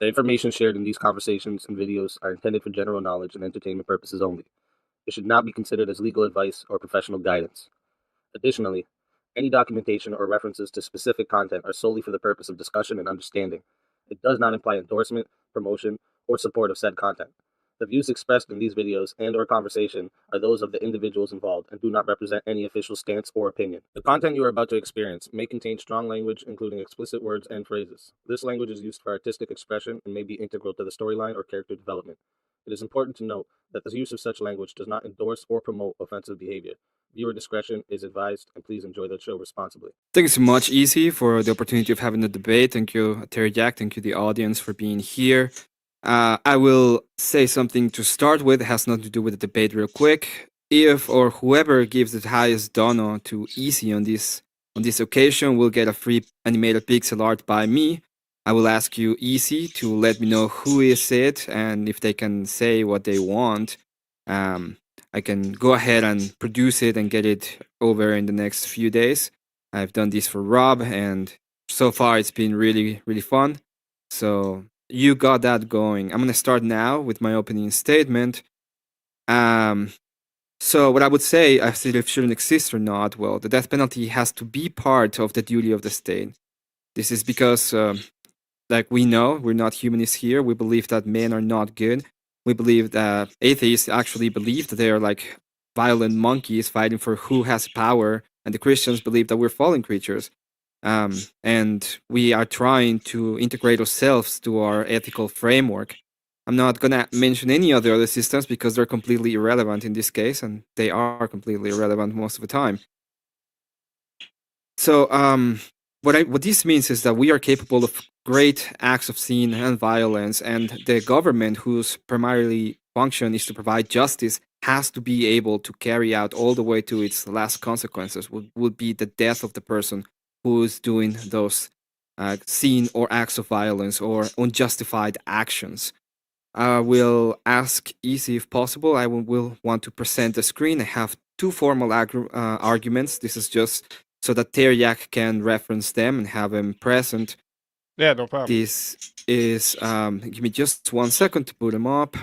The information shared in these conversations and videos are intended for general knowledge and entertainment purposes only. It should not be considered as legal advice or professional guidance. Additionally, any documentation or references to specific content are solely for the purpose of discussion and understanding. It does not imply endorsement, promotion, or support of said content. The views expressed in these videos and/or conversation are those of the individuals involved and do not represent any official stance or opinion. The content you are about to experience may contain strong language, including explicit words and phrases. This language is used for artistic expression and may be integral to the storyline or character development. It is important to note that the use of such language does not endorse or promote offensive behavior. Viewer discretion is advised, and please enjoy the show responsibly. Thank you so much, Easy, for the opportunity of having the debate. Thank you, Terry Jack. Thank you, the audience, for being here. I will say something to start with. It has nothing to do with the debate, real quick. If or whoever gives the highest dono to Easy on this occasion will get a free animated pixel art by me. I will ask you, Easy, to let me know who is it and if they can say what they want. I can go ahead and produce it and get it over in the next few days. I've done this for Rob, and so far it's been really, really fun. So you got that going. I'm gonna start now with my opening statement. So what I would say, as if it shouldn't exist or not, well, the death penalty has to be part of the duty of the state. This is because, like we know, we're not humanists here. We believe that men are not good. We believe that atheists actually believe that they are like violent monkeys fighting for who has power, and the Christians believe that we're fallen creatures. And we are trying to integrate ourselves to our ethical framework. I'm not gonna mention any other systems because they're completely irrelevant in this case, and they are completely irrelevant most of the time. So, what this means is that we are capable of great acts of sin and violence, and the government, whose primarily function is to provide justice, has to be able to carry out all the way to its last consequences, would be the death of the person who is doing those sin or acts of violence or unjustified actions. I will ask Easy if possible. I will want to present the screen. I have two formal arguments. This is just so that Teriak can reference them and have them present. Yeah, no problem. This is, give me just 1 second to put them up.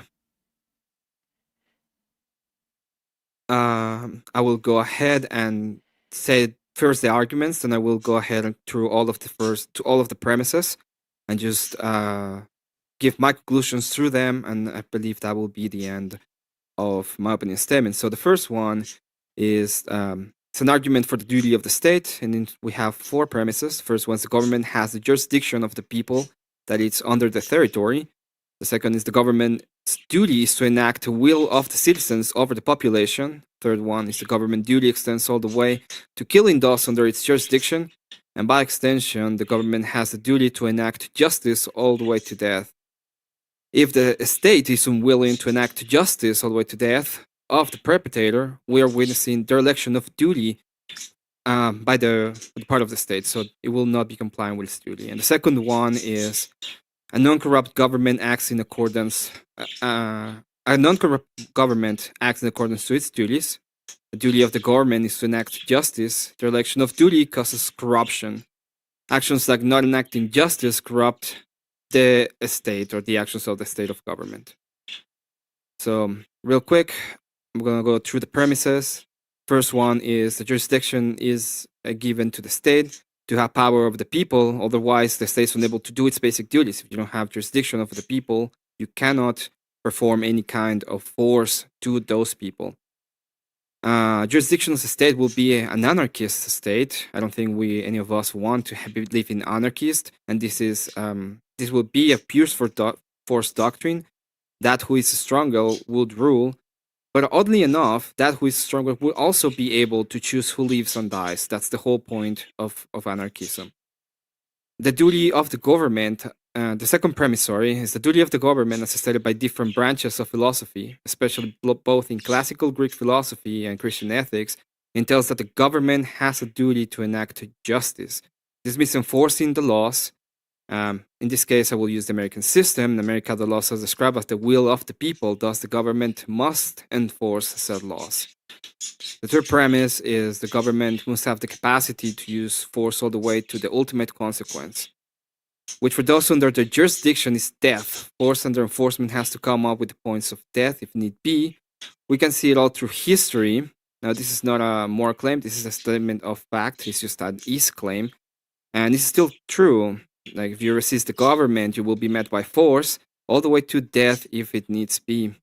I will go ahead and say first the arguments, then I will go ahead and through all of the premises and just give my conclusions through them, and I believe that will be the end of my opening statement. So the first one is it's an argument for the duty of the state, and we have four premises. First one is the government has the jurisdiction of the people that it's under the territory. The second is the government's duty is to enact the will of the citizens over the population. Third one is the government duty extends all the way to killing those under its jurisdiction. And by extension, the government has the duty to enact justice all the way to death. If the state is unwilling to enact justice all the way to death of the perpetrator, we are witnessing dereliction of duty by the part of the state, so it will not be complying with its duty. And the second one is a non-corrupt government acts in accordance. A non-corrupt government acts in accordance to its duties. The duty of the government is to enact justice. The election of duty causes corruption. Actions like not enacting justice corrupt the state or the actions of the state of government. So, real quick, I'm going to go through the premises. First one is the jurisdiction is given to the state to have power over the people. Otherwise, the state is unable to do its basic duties. If you don't have jurisdiction over the people, you cannot perform any kind of force to those people. Jurisdiction of the state will be an anarchist state. I don't think any of us want to live in anarchist, and this will be a pure force doctrine. That who is stronger would rule, but oddly enough, that who is stronger will also be able to choose who lives and dies. That's the whole point of anarchism. The duty of the government, the second premise, is the duty of the government as stated by different branches of philosophy, especially both in classical Greek philosophy and Christian ethics, entails that the government has a duty to enact justice. This means enforcing the laws. In this case, I will use the American system. In America, the laws are described as the will of the people, thus the government must enforce said laws. The third premise is the government must have the capacity to use force all the way to the ultimate consequence. which for those under their jurisdiction is death. Force under enforcement has to come up with the points of death if need be. We can see it all through history. Now, this is not a moral claim. This is a statement of fact. It's just an is claim. And it's still true. Like, if you resist the government, you will be met by force, all the way to death if it needs be.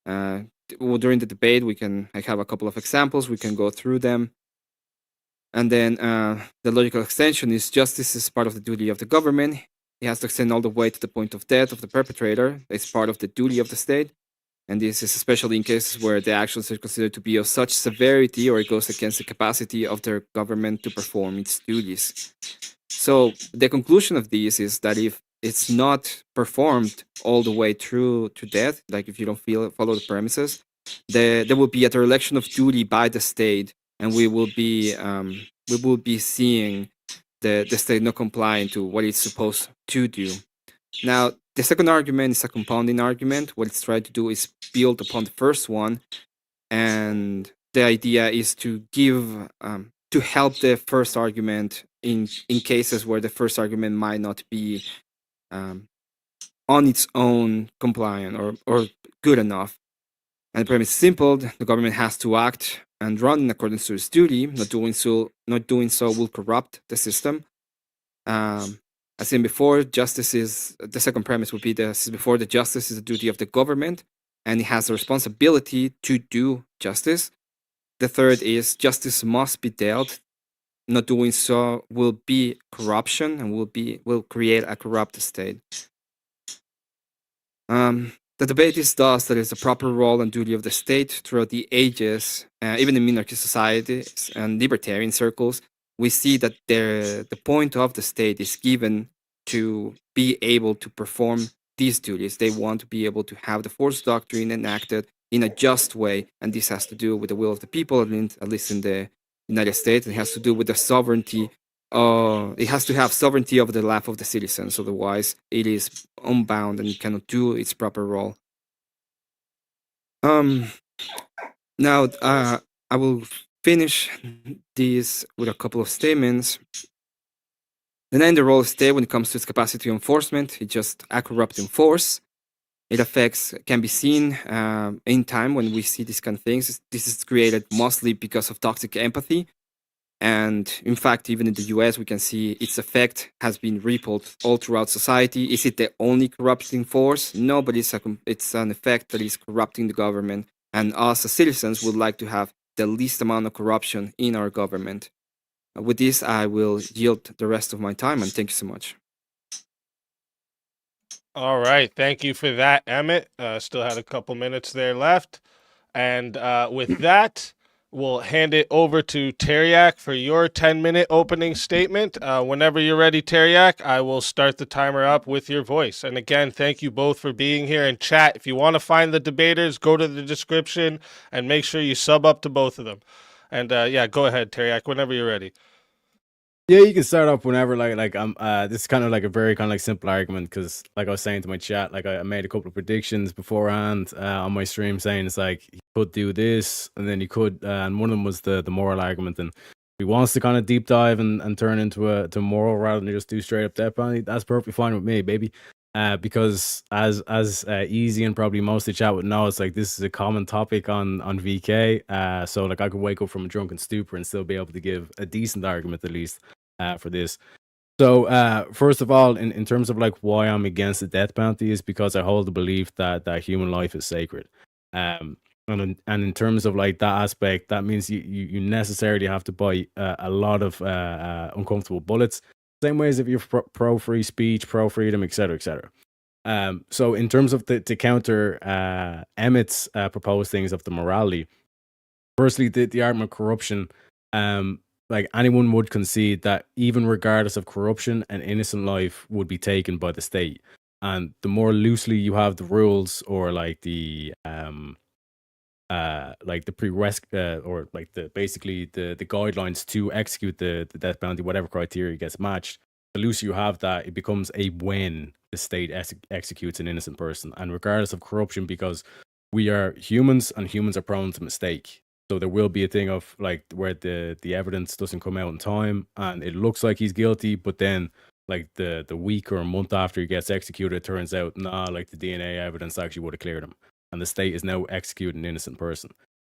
During the debate, I have a couple of examples. We can go through them. And then the logical extension is justice is part of the duty of the government. It has to extend all the way to the point of death of the perpetrator. It's part of the duty of the state. And this is especially in cases where the actions are considered to be of such severity or it goes against the capacity of their government to perform its duties. So the conclusion of this is that if it's not performed all the way through to death, like if you don't follow the premises, there will be a dereliction of duty by the state, and we will be seeing the state not complying to what it's supposed to do. Now, the second argument is a compounding argument. What it's trying to do is build upon the first one, and the idea is to give to help the first argument in cases where the first argument might not be on its own compliant or good enough. And the premise is simple: the government has to act and run in accordance to its duty. Not doing so will corrupt the system. As seen before, justice is the second premise would be before the justice is the duty of the government, and it has the responsibility to do justice. The third is justice must be dealt. Not doing so will be corruption and will create a corrupt state. The debate is thus that it's the proper role and duty of the state throughout the ages, even in minarchy societies and libertarian circles. We see that the point of the state is given to be able to perform these duties. They want to be able to have the force doctrine enacted in a just way, and this has to do with the will of the people, at least in the United States. It has to do with the sovereignty. It has to have sovereignty over the life of the citizens, otherwise it is unbound and it cannot do its proper role. Now, I will finish this with a couple of statements. Denying the role of state when it comes to its capacity to enforcement, it's just a corrupting force. It can be seen in time when we see these kind of things. This is created mostly because of toxic empathy. And in fact, even in the US, we can see its effect has been rippled all throughout society. Is it the only corrupting force? No, but it's an effect that is corrupting the government. And us as citizens would like to have the least amount of corruption in our government. With this, I will yield the rest of my time, and thank you so much. All right. Thank you for that, Emmett. Still had a couple minutes there left. And with that, we'll hand it over to Teriak for your 10-minute opening statement. Whenever you're ready, Teriak, I will start the timer up with your voice. And again, thank you both for being here in chat. If you want to find the debaters, go to the description and make sure you sub up to both of them. And yeah, go ahead, Teriak, whenever you're ready. Yeah, you can start off whenever. This is kind of like a very kind of like simple argument because, like I was saying to my chat, like I made a couple of predictions beforehand on my stream, saying it's like he could do this, and then he could, and one of them was the moral argument. And if he wants to kind of deep dive and turn into to moral rather than just do straight up death penalty, that's perfectly fine with me, baby. Because as Easy and probably most of the chat would know, it's like this is a common topic on VK. So like I could wake up from a drunken stupor and still be able to give a decent argument at least for this. So first of all, in terms of like why I'm against the death penalty is because I hold the belief that human life is sacred. And in terms of like that aspect, that means you necessarily have to buy a lot of uncomfortable bullets. Same way as if you're pro free speech, pro freedom, etc., etc. So in terms of to counter Emmett's proposed things of the morality, firstly, the argument of corruption, like anyone would concede that even regardless of corruption, an innocent life would be taken by the state. And the more loosely you have the rules or like the or like the guidelines to execute the death penalty, whatever criteria gets matched, the looser you have that, it becomes a when the state executes an innocent person. And regardless of corruption, because we are humans and humans are prone to mistake. So there will be a thing of like where the evidence doesn't come out in time and it looks like he's guilty, but then like the week or a month after he gets executed, it turns out, nah, like the DNA evidence actually would have cleared him. And the state is now executing an innocent person.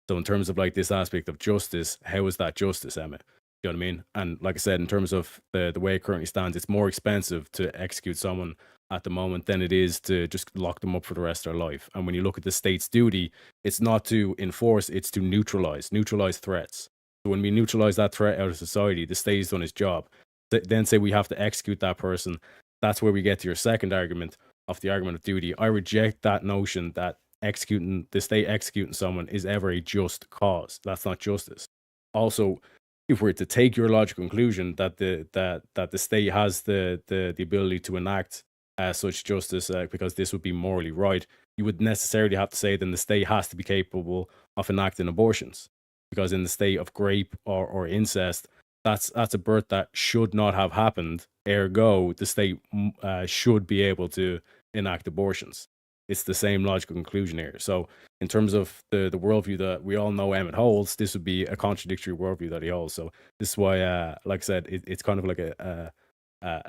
So in terms of like this aspect of justice, how is that justice, Emmett? You know what I mean? And like I said, in terms of the way it currently stands, it's more expensive to execute someone at the moment than it is to just lock them up for the rest of their life. And when you look at the state's duty, it's not to enforce, it's to neutralize threats. So when we neutralize that threat out of society, the state's done its job. Then say we have to execute that person. That's where we get to your second argument of the argument of duty. I reject that notion that the state executing someone is ever a just cause. That's not justice. Also, if we're to take your logical conclusion that the state has the ability to enact such justice because this would be morally right, you would necessarily have to say then the state has to be capable of enacting abortions, because in the state of rape or incest, that's a birth that should not have happened. Ergo, the state should be able to enact abortions. It's the same logical conclusion here. So, in terms of the worldview that we all know Emmett holds, this would be a contradictory worldview that he holds. So, this is why, like I said, it's kind of like a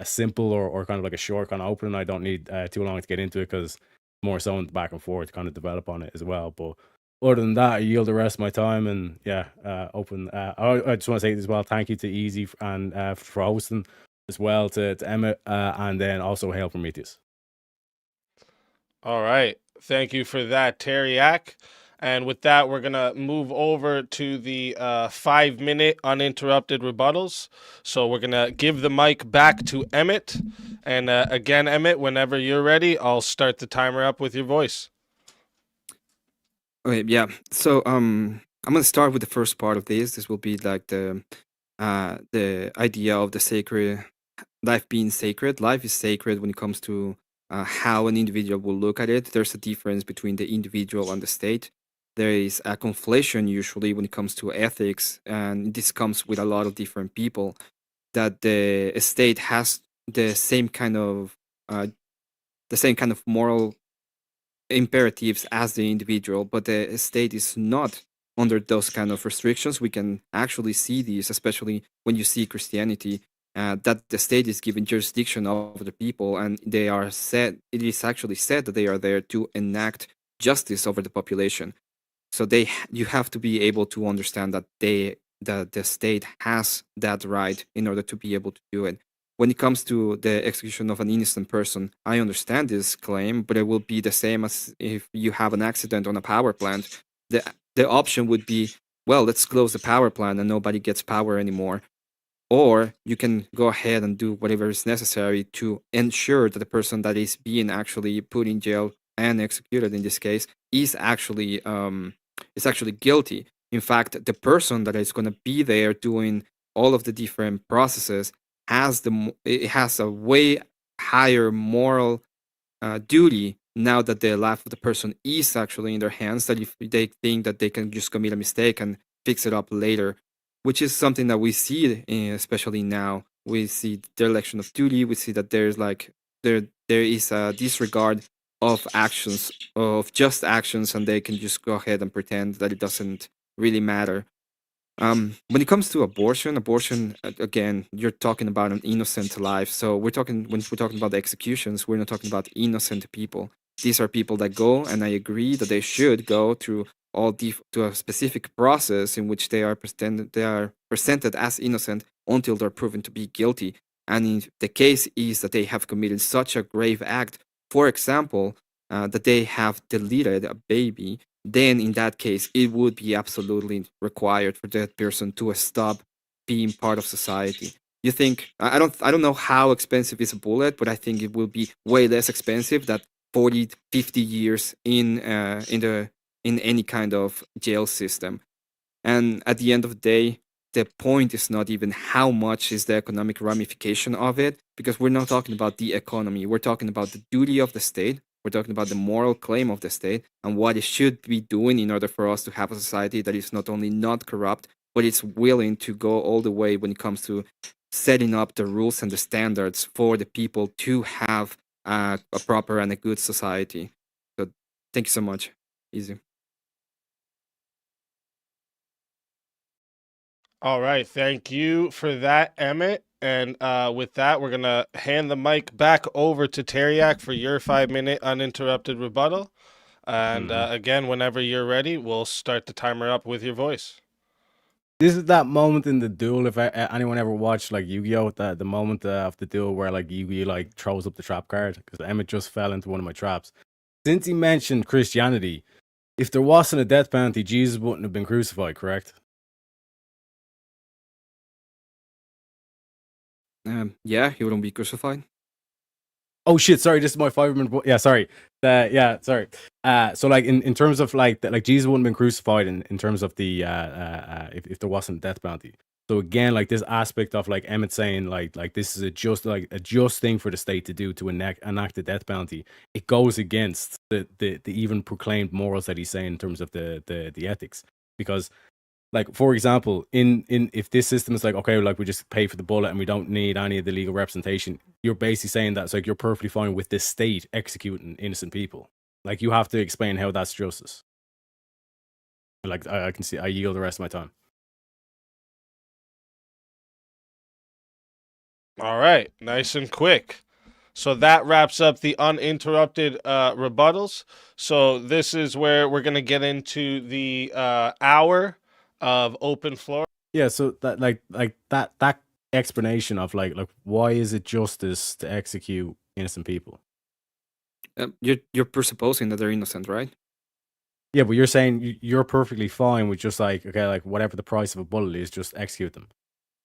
simple or kind of like a short kind of opening. I don't need too long to get into it because more so in the back and forth to kind of develop on it as well. But other than that, I yield the rest of my time and open. I just want to say as well, thank you to Easy and for hosting as well, to Emmett, and then also hail Prometheus. All right. Thank you for that, Teriak. And with that, we're going to move over to the 5-minute uninterrupted rebuttals. So we're going to give the mic back to Emmett. And again, Emmett, whenever you're ready, I'll start the timer up with your voice. Okay, yeah. So I'm gonna start with the first part of this. This will be like the idea of the sacred life being sacred. Life is sacred when it comes to how an individual will look at it. There's a difference between the individual and the state. There is a conflation usually when it comes to ethics, and this comes with a lot of different people. That the state has the same kind of moral imperatives as the individual, but the state is not under those kind of restrictions. We can actually see these, especially when you see Christianity, that the state is given jurisdiction over the people, and they are said. It is actually said that they are there to enact justice over the population. So you have to be able to understand that the state has that right in order to be able to do it. When it comes to the execution of an innocent person, I understand this claim, but it will be the same as if you have an accident on a power plant. The option would be, well, let's close the power plant and nobody gets power anymore. Or you can go ahead and do whatever is necessary to ensure that the person that is being actually put in jail and executed in this case is actually guilty. In fact, the person that is going to be there doing all of the different processes it has a way higher moral duty now that the life of the person is actually in their hands, that if they think that they can just commit a mistake and fix it up later, which is something that we see, especially now. We see the election of duty. We see that there's there is a disregard of actions, of just actions, and they can just go ahead and pretend that it doesn't really matter. When it comes to abortion, again, you're talking about an innocent life. So when we're talking about the executions, we're not talking about innocent people. These are people that go, and I agree that they should go through to a specific process in which they are presented as innocent until they're proven to be guilty. And if the case is that they have committed such a grave act, for example, that they have deleted a baby, then in that case, it would be absolutely required for that person to stop being part of society. You think I don't know how expensive is a bullet, but I think it will be way less expensive than 40, 50 years in any kind of jail system. And at the end of the day, the point is not even how much is the economic ramification of it, because we're not talking about the economy. We're talking about the duty of the state. We're talking about the moral claim of the state and what it should be doing in order for us to have a society that is not only not corrupt, but it's willing to go all the way when it comes to setting up the rules and the standards for the people to have a proper and a good society. So thank you so much. Easy. All right. Thank you for that, Emmett. And with that, we're gonna hand the mic back over to Teriak for your 5-minute uninterrupted rebuttal. And again, whenever you're ready, we'll start the timer up with your voice. This is that moment in the duel. If anyone ever watched like Yu-Gi-Oh, the moment of the duel where like Yu-Gi like throws up the trap card, because Emmett just fell into one of my traps. Since he mentioned Christianity, if there wasn't a death penalty, Jesus wouldn't have been crucified, correct? Yeah, he wouldn't be crucified. Oh shit! Sorry, this is my 5-minute. Yeah, sorry. Sorry. So like in terms of like Jesus wouldn't have been crucified in terms of the if there wasn't a death penalty. So again, like this aspect of like Emmett saying like this is a just thing for the state to do to enact the death penalty. It goes against the even proclaimed morals that he's saying in terms of the ethics, because like for example, in if this system is like, okay, like we just pay for the bullet and we don't need any of the legal representation, you're basically saying that it's like you're perfectly fine with this state executing innocent people. Like you have to explain how that's justice. Like I can see, I yield the rest of my time. All right, nice and quick. So that wraps up the uninterrupted rebuttals. So this is where we're gonna get into the hour of open floor. Yeah, so that like that explanation of like why is it justice to execute innocent people? You're presupposing that they're innocent, right? Yeah, but you're saying you're perfectly fine with just like, okay, like whatever the price of a bullet is, just execute them.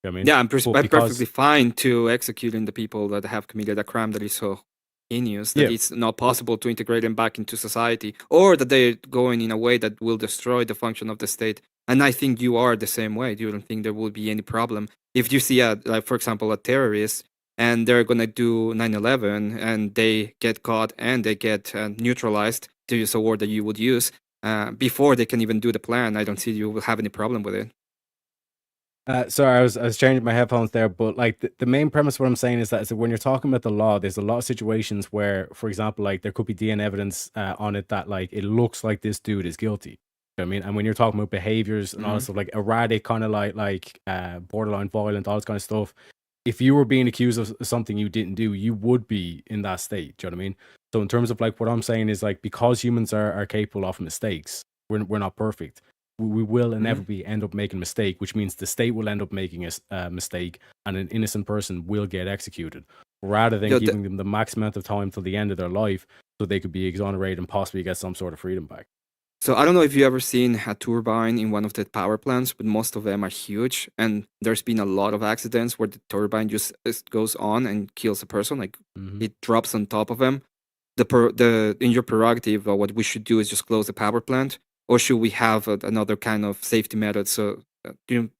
You know what I mean? Yeah, I'm But perfectly fine to executing the people that have committed a crime that is so heinous that Yeah. it's not possible to integrate them back into society, or that they're going in a way that will destroy the function of the state. And I think you are the same way. You don't think there will be any problem if you see like for example, a terrorist and they're gonna do 9/11 and they get caught and they get neutralized, to use a word that you would use, before they can even do the plan. I don't see you will have any problem with it. Sorry, I was changing my headphones there, but like the main premise of what I'm saying is that when you're talking about the law, there's a lot of situations where, for example, like there could be DNA evidence on it that like it looks like this dude is guilty. You know what I mean? And when you're talking about behaviors and all this stuff, like erratic, kind of like borderline violent, all this kind of stuff, if you were being accused of something you didn't do, you would be in that state. Do you know what I mean? So in terms of like what I'm saying is like, because humans are capable of mistakes, we're not perfect. We will inevitably end up making a mistake, which means the state will end up making a mistake and an innocent person will get executed, rather than giving them the max amount of time till the end of their life so they could be exonerated and possibly get some sort of freedom back. So I don't know if you ever seen a turbine in one of the power plants, but most of them are huge, and there's been a lot of accidents where the turbine just goes on and kills a person, like it drops on top of them. In your prerogative, what we should do is just close the power plant, or should we have another kind of safety method? So we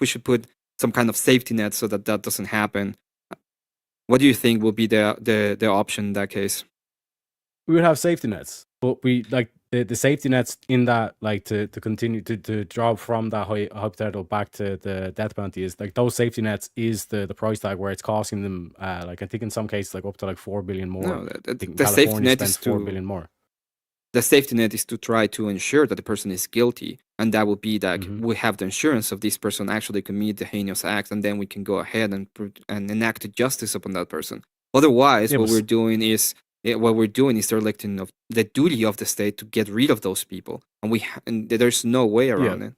should put some kind of safety net so that that doesn't happen. What do you think will be the option in that case? We would have safety nets, but we like the safety nets in that, like to continue to draw from that hypothetical back to the death penalty, is like those safety nets is the price tag where it's costing them like I think in some cases like up to like 4 billion more. No, the safety net is 4 billion more. The safety net is to try to ensure that the person is guilty, and that will be that we have the insurance of this person actually commit the heinous act, and then we can go ahead and enact justice upon that person. Otherwise, what we're doing is they're electing of the duty of the state to get rid of those people, and there's no way around it.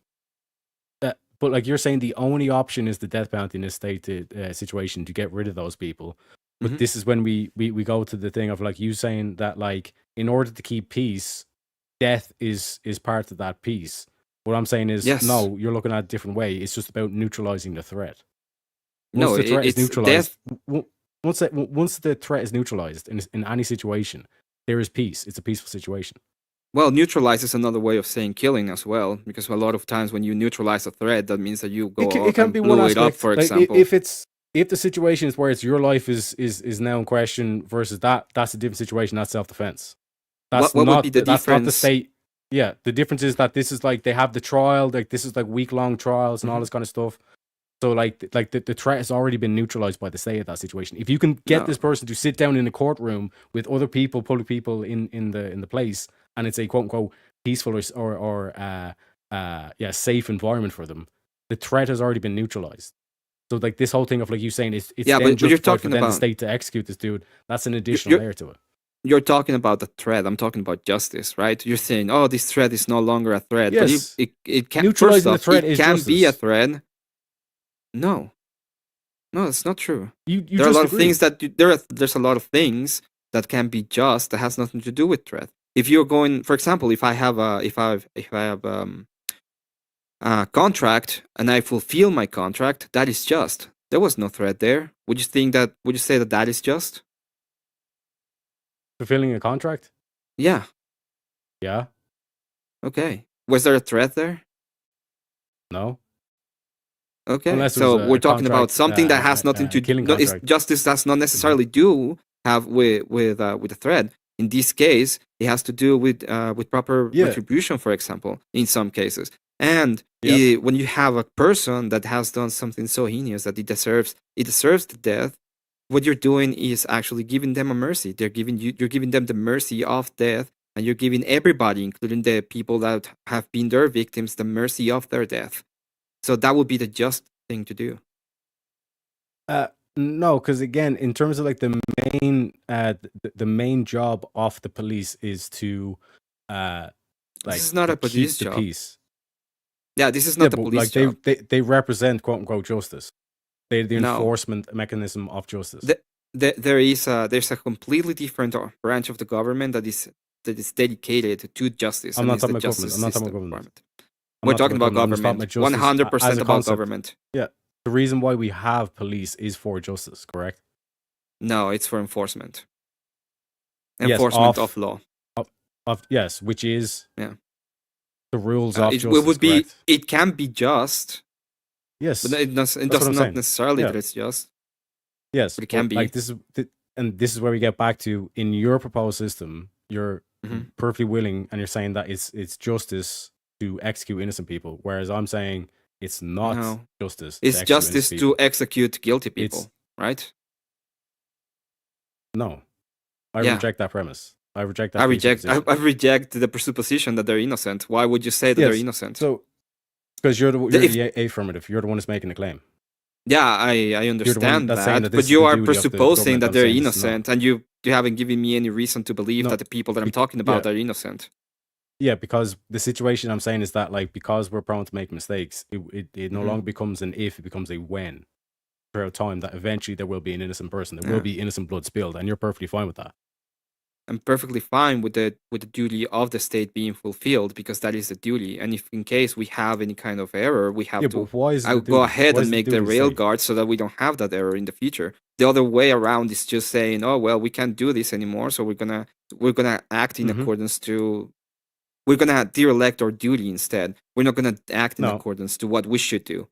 But like you're saying, the only option is the death penalty in this state situation to get rid of those people. But this is when we go to the thing of like you saying that like in order to keep peace, death is part of that peace. What I'm saying is no, you're looking at it a different way. It's just about neutralizing the threat. Once the threat is neutralized, once the threat is neutralized in any situation, there is peace. It's a peaceful situation. Well, neutralize is another way of saying killing as well, because a lot of times when you neutralize a threat, that means that you go it can and be blow one it up, aspect. for like, example. If the situation is where it's your life is now in question versus that's a different situation. That's self-defense. That's what not would be the that's difference? not the state. Yeah, the difference is that this is like they have the trial, like this is like week-long trials and all this kind of stuff. So like the threat has already been neutralized by the state of that situation. If you can get this person to sit down in a courtroom with other people, public people in the place, and it's a quote unquote peaceful or safe environment for them, the threat has already been neutralized. So like this whole thing of like you saying it's Yeah, then but you're justified for talking then the about state to execute this dude. That's an additional you're layer to it. you're talking about the threat. I'm talking about justice, right? You're saying, oh, this threat is no longer a threat, but Yes, it can. First neutralizing the off, threat it is can be a justice. threat. No, no, it's not true. You There are a just lot of things agreed. that there's a lot of things that can be just that has nothing to do with threat. If you're going, for example, if I have a contract and I fulfill my contract, that is just. There was no threat there. Would you think that? Would you say that that is just? Fulfilling a contract? Yeah. Yeah. Okay. Was there a threat there? No. Okay. Unless it was So we're a talking about contract, something that has nothing a to do. killing No, it's contract. justice does not necessarily do have with the threat. In this case, it has to do with proper Yeah. retribution, for example, in some cases. And Yep. when you have a person that has done something so heinous that it deserves the death, what you're doing is actually giving them a mercy. You're giving them the mercy of death, and you're giving everybody, including the people that have been their victims, the mercy of their death. So that would be the just thing to do. No, because again, in terms of like the main job of the police is to like This is not a keep police the job. peace. Yeah, this is Yeah, not the but police like job. they represent quote unquote justice. They're the No. enforcement mechanism of justice. There's a completely different branch of the government that is dedicated to justice. I'm and not is talking the about government. justice I'm not talking system about government. department. I'm We're not talking about I'm just talking government. about justice 100% as a about concept. government. Yeah, the reason why we have police is for justice, correct? No, it's for enforcement. Yes, Enforcement of law. Of yes, which is Yeah. the rules of It justice, would be. correct? It can be just, Yes, but it does what I'm not saying. necessarily Yeah. that it's just. Yes, But it can be. like this is where we get back to in your proposed system. You're Mhm. perfectly willing, and you're saying that it's justice to execute innocent people, whereas I'm saying it's not No. justice. It's to execute justice innocent to people. execute guilty people, It's right? no. I Yeah. reject that premise. I reject that. I reject the presupposition that they're innocent. Why would you say that they're innocent? So, because you're the affirmative, you're the one who's making the claim. Yeah, I understand that's saying that, that this but is you the are duty of the presupposing government. that I'm they're saying this is not. innocent, and you haven't given me any reason to believe No, that the people that I'm talking about are innocent. Yeah, because the situation I'm saying is that like because we're prone to make mistakes, it no longer becomes an if, it becomes a when. Throughout time, that eventually there will be an innocent person, there will be innocent blood spilled, and you're perfectly fine with that. I'm perfectly fine with the duty of the state being fulfilled because that is the duty. And if in case we have any kind of error, we have to But why is it the go duty? ahead Why and is the make the duty rail safe? guard so that we don't have that error in the future. The other way around is just saying, oh well, we can't do this anymore, so we're gonna act in accordance to we're gonna derelict our duty instead. We're not gonna act in accordance to what we should do.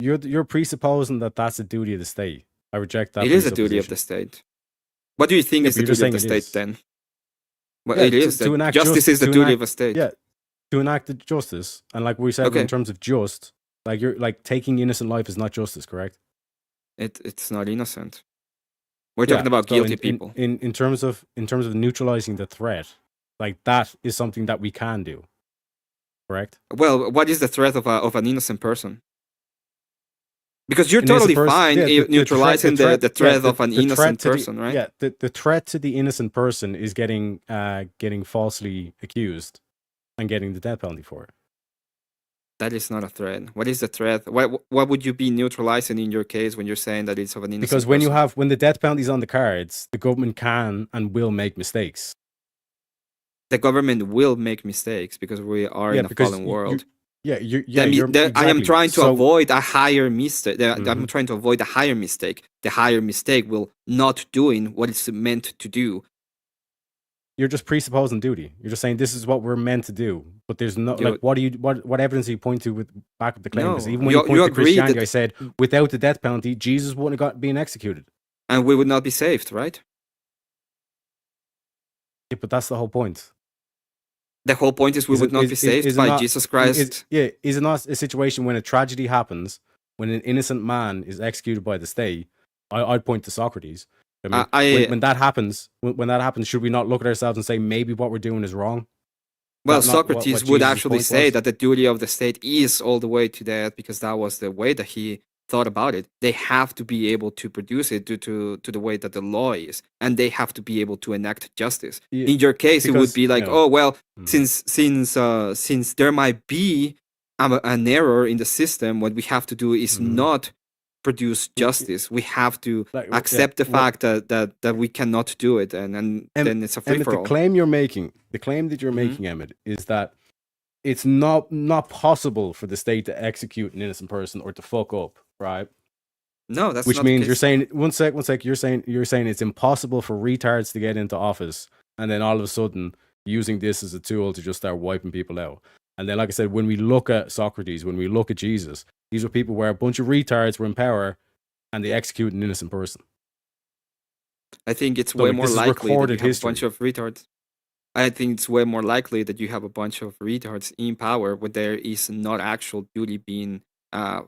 You're presupposing that that's a duty of the state. I reject that. It is a duty of the state. What do you think is the duty of the state then? Well, it is. To enact justice is the duty of a state. Yeah, to enact the justice, and like we said, in terms of just, like you're like taking innocent life is not justice, correct? It's not innocent. We're talking about guilty people. In terms of neutralizing the threat, like that is something that we can do, correct? Well, what is the threat of an innocent person? Because you're totally fine neutralizing the threat of an innocent person, right? Yeah, the threat to the innocent person is getting falsely accused and getting the death penalty for it. That is not a threat. What is the threat? What would you be neutralizing in your case when you're saying that it's of an innocent person? Because when the death penalty is on the cards, the government can and will make mistakes. The government will make mistakes because we are in a fallen world. I am trying to avoid a higher mistake. I'm trying to avoid a higher mistake. The higher mistake will not doing what it's meant to do. You're just presupposing duty. You're just saying this is what we're meant to do. But there's no like what evidence do you point to with back of the claim? Because even when you point to Christianity, I said without the death penalty, Jesus wouldn't have been executed, and we would not be saved, right? Yeah, but that's the whole point. The whole point is we would not be saved by Jesus Christ. Is it not a situation when a tragedy happens, when an innocent man is executed by the state? I'd point to Socrates. When that happens, should we not look at ourselves and say maybe what we're doing is wrong? Well, Socrates would actually say that the duty of the state is all the way to death because that was the way that he thought about it. They have to be able to produce it due to the way that the law is, and they have to be able to enact justice. Yeah, In your case, it would because be like, yeah. oh well, Mhm. since there might be an error in the system, what we have to do is Mhm. not produce justice. We have to Like accept the what fact that we cannot do it, and then it's a free Emmett, for the all. claim that you're Mhm. making, Emmett, is that it's not possible for the state to execute an innocent person or to fuck up, right? No, that's Which not the means you're case. saying one sec, you're saying it's impossible for retards to get into office, and then all of a sudden using this as a tool to just start wiping people out. And then, like I said, when we look at Socrates, when we look at Jesus, these were people where a bunch of retards were in power, and they execute an innocent person. I think it's So way like, more this is likely that you recorded have a bunch history. of retards. I think it's way more likely that you have a bunch of retards in power where there is not actual duty being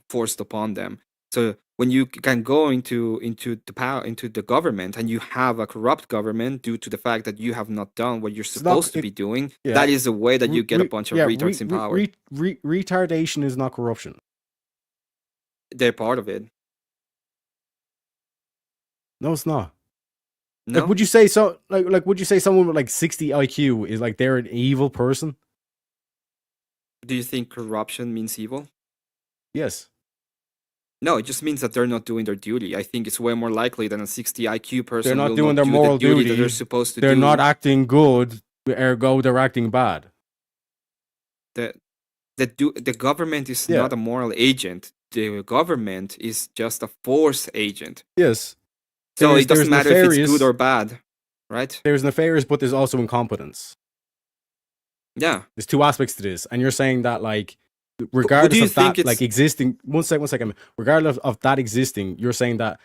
forced upon them. So when you can go into the government and you have a corrupt government due to the fact that you have not done what you're It's not. supposed to be doing, Yeah. that is the way that you get a bunch of retards in power. Retardation is not corruption. They're part of it. No, it's not. No, Like, would you say so? Like, would you say someone with like 60 IQ is like they're an evil person? do you think corruption means evil? Yes. No, it just means that they're not doing their duty. I think it's way more likely than a 60 IQ person They're not will doing not their do moral the duty that duty. they're supposed to They're do. not acting good, ergo they're acting bad. The government is Yeah. not a moral agent. The government is just a force agent. Yes. So it doesn't matter if it's nefarious, good or bad, right? There's nefarious, but there's also incompetence. Yeah. There's two aspects to this, and you're saying that like, do regardless you of think that, it's- like existing. One second. Regardless of that existing, you're saying that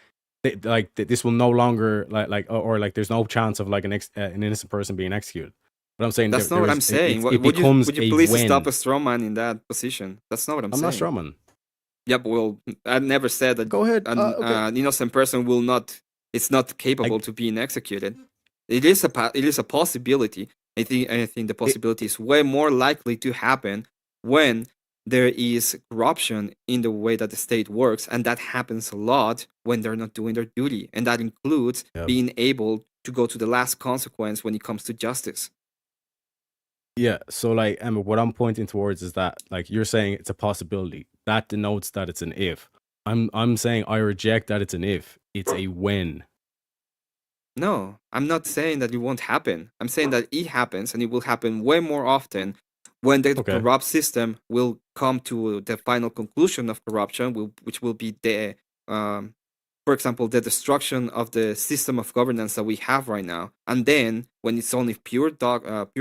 this will no longer or there's no chance of like an innocent person being executed. But I'm saying That's not what I'm saying. It Would becomes you a please when. stop a straw man in that position? That's not what I'm saying. I'm not strawman. Yeah, but well, I never said that. Go ahead. Okay. An innocent person will not. It's not capable to being executed. It is a possibility. I think the possibility is way more likely to happen when there is corruption in the way that the state works, and that happens a lot when they're not doing their duty, and that includes being able to go to the last consequence when it comes to justice. Yeah, so like Emma, what I'm pointing towards is that like you're saying it's a possibility. That denotes that it's an if. I'm saying I reject that it's an if. It's a when. No, I'm not saying that it won't happen. I'm saying that it happens, and it will happen way more often when the corrupt system will come to the final conclusion of corruption, which will be the, for example, the destruction of the system of governance that we have right now. And then, when it's only pure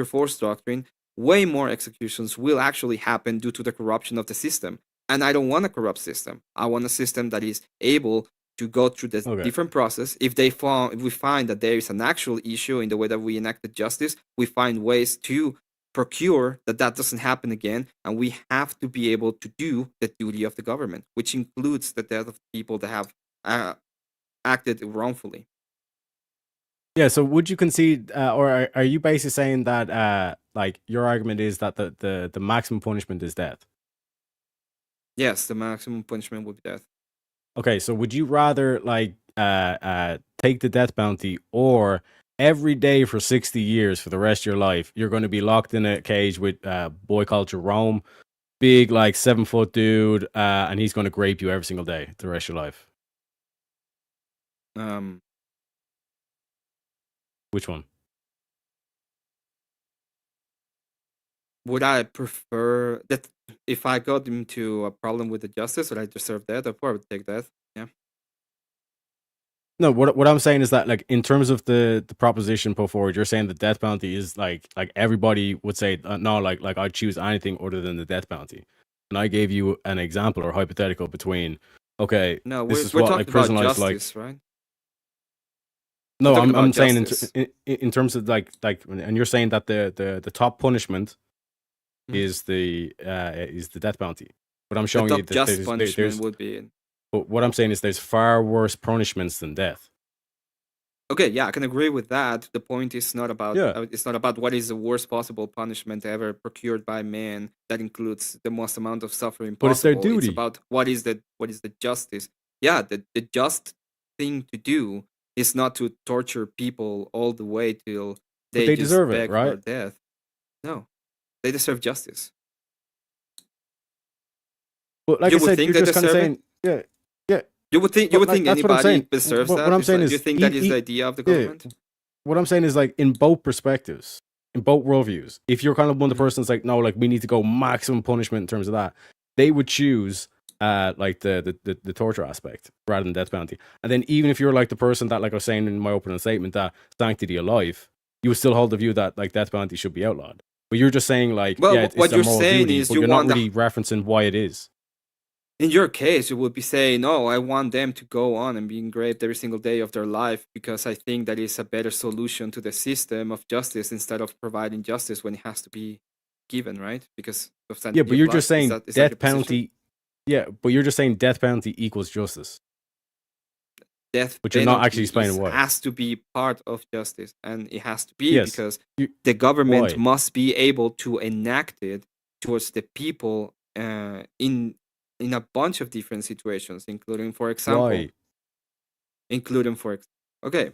force doctrine, way more executions will actually happen due to the corruption of the system. And I don't want a corrupt system. I want a system that is able to go through this different process. If we find that there is an actual issue in the way that we enacted justice, we find ways to procure that doesn't happen again, and we have to be able to do the duty of the government, which includes the death of people that have acted wrongfully. Yeah, so would you concede, or are you basically saying that like your argument is that the maximum punishment is death? Yes, the maximum punishment would be death. Okay, so would you rather like take the death bounty, or every day for 60 years for the rest of your life you're going to be locked in a cage with boy called Jerome, big like 7-foot dude, and he's going to grape you every single day the rest of your life? Which one? Would I prefer that if I got into a problem with the justice, would I deserve that? I'd probably take that. Yeah. No, what I'm saying is that like in terms of the proposition put forward, you're saying the death bounty is like everybody would say no, like I'd choose anything other than the death bounty. And I gave you an example or hypothetical between no, this is we're what talking like prison about life's justice, like. right? No, I'm saying in terms of like and you're saying that the top punishment is the death bounty. But I'm showing you that just punishment would be. But what I'm saying is there's far worse punishments than death. Okay, yeah, I can agree with that. The point is not about Yeah. it's not about what is the worst possible punishment ever procured by man that includes the most amount of suffering But it's their possible. It's duty. about what is the justice. Yeah, the just thing to do is not to torture people all the way till But they they just deserve it, beg for right? death. No, they deserve justice. But like You I would said, think you're they just kind of deserve it. saying, yeah, yeah. You would But like think that's what I'm anybody saying. deserves What that. I'm saying Do is, you think that is the idea of the yeah. government? What I'm saying is, like, in both perspectives, in both worldviews, if you're kind of one of the Mhm. persons like, no, like we need to go maximum punishment in terms of that, they would choose like the torture aspect rather than death penalty. And then even if you're like the person that, like I was saying in my opening statement, that sanctity of life, you would still hold the view that like death penalty should be outlawed. But you're just saying like, Well, yeah, it's what a you're moral saying duty, is but you you're not want the really referencing why it is. in your case, you would be saying, no, I want them to go on and be engraved every single day of their life because I think that is a better solution to the system of justice instead of providing justice when it has to be given, right? Because of Yeah, sanctity but of you're life. just saying Is that your death position? penalty. Yeah, but you're just saying death penalty equals justice. Death But you're not actually penalty explaining why. has to be part of justice, and it has to be Yes. because the government Why? must be able to enact it towards the people in a bunch of different situations, including, for example, Why? Okay,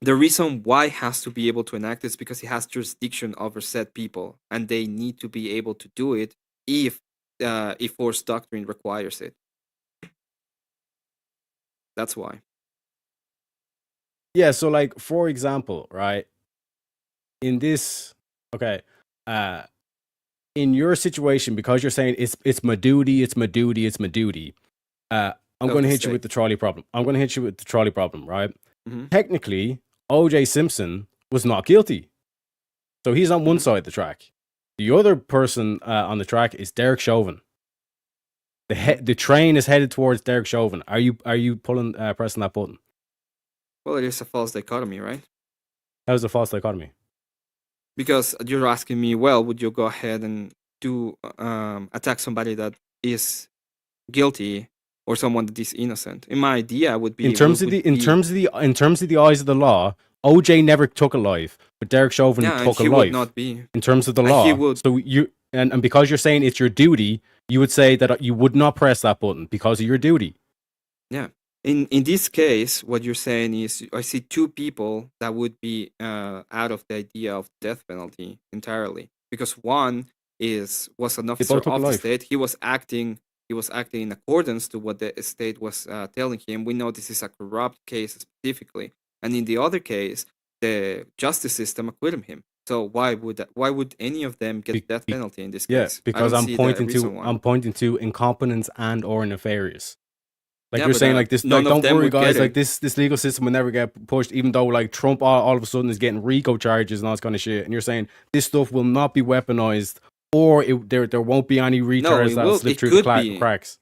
the reason why it has to be able to enact is because it has jurisdiction over said people, and they need to be able to do it if forced doctrine requires it. That's why. Yeah, so like for example, right? In this, okay, in your situation, because you're saying it's my duty, it's my duty, it's my duty. I'm Of going to the hit you with state. the trolley problem. Right? Mhm. Technically, O.J. Simpson was not guilty, so he's on one Mhm. side of the track. The other person on the track is Derek Chauvin. The train is headed towards Derek Chauvin. Are you pressing that button? Well, it is a false dichotomy, right? How's a false dichotomy? Because you're asking me, well, would you go ahead and do attack somebody that is guilty or someone that is innocent? In my idea, would be In terms of the eyes of the law, OJ never took a life, but Derek Chauvin yeah, and took a he would life. not be. In terms of the And he law, would. so you and because you're saying it's your duty, you would say that you would not press that button because of your duty. Yeah. In this case, what you're saying is I see two people that would be out of the idea of death penalty entirely, because one was an They officer both took a of the life. state. He was acting in accordance to what the state was telling him. We know this is a corrupt case specifically, and in the other case, the justice system acquitted him. So why would any of them get death penalty in this Yeah, case? I because don't see the reason why. I'm pointing to incompetence and or nefarious. Like Yeah, you're but saying, like this, none like of don't them worry, would get guys. Like it. this legal system will never get pushed, even though like Trump all of a sudden is getting RICO charges and all this kind of shit. And you're saying this stuff will not be weaponized, or there won't be any No, retards it that'll will. slip It through the could be. cracks.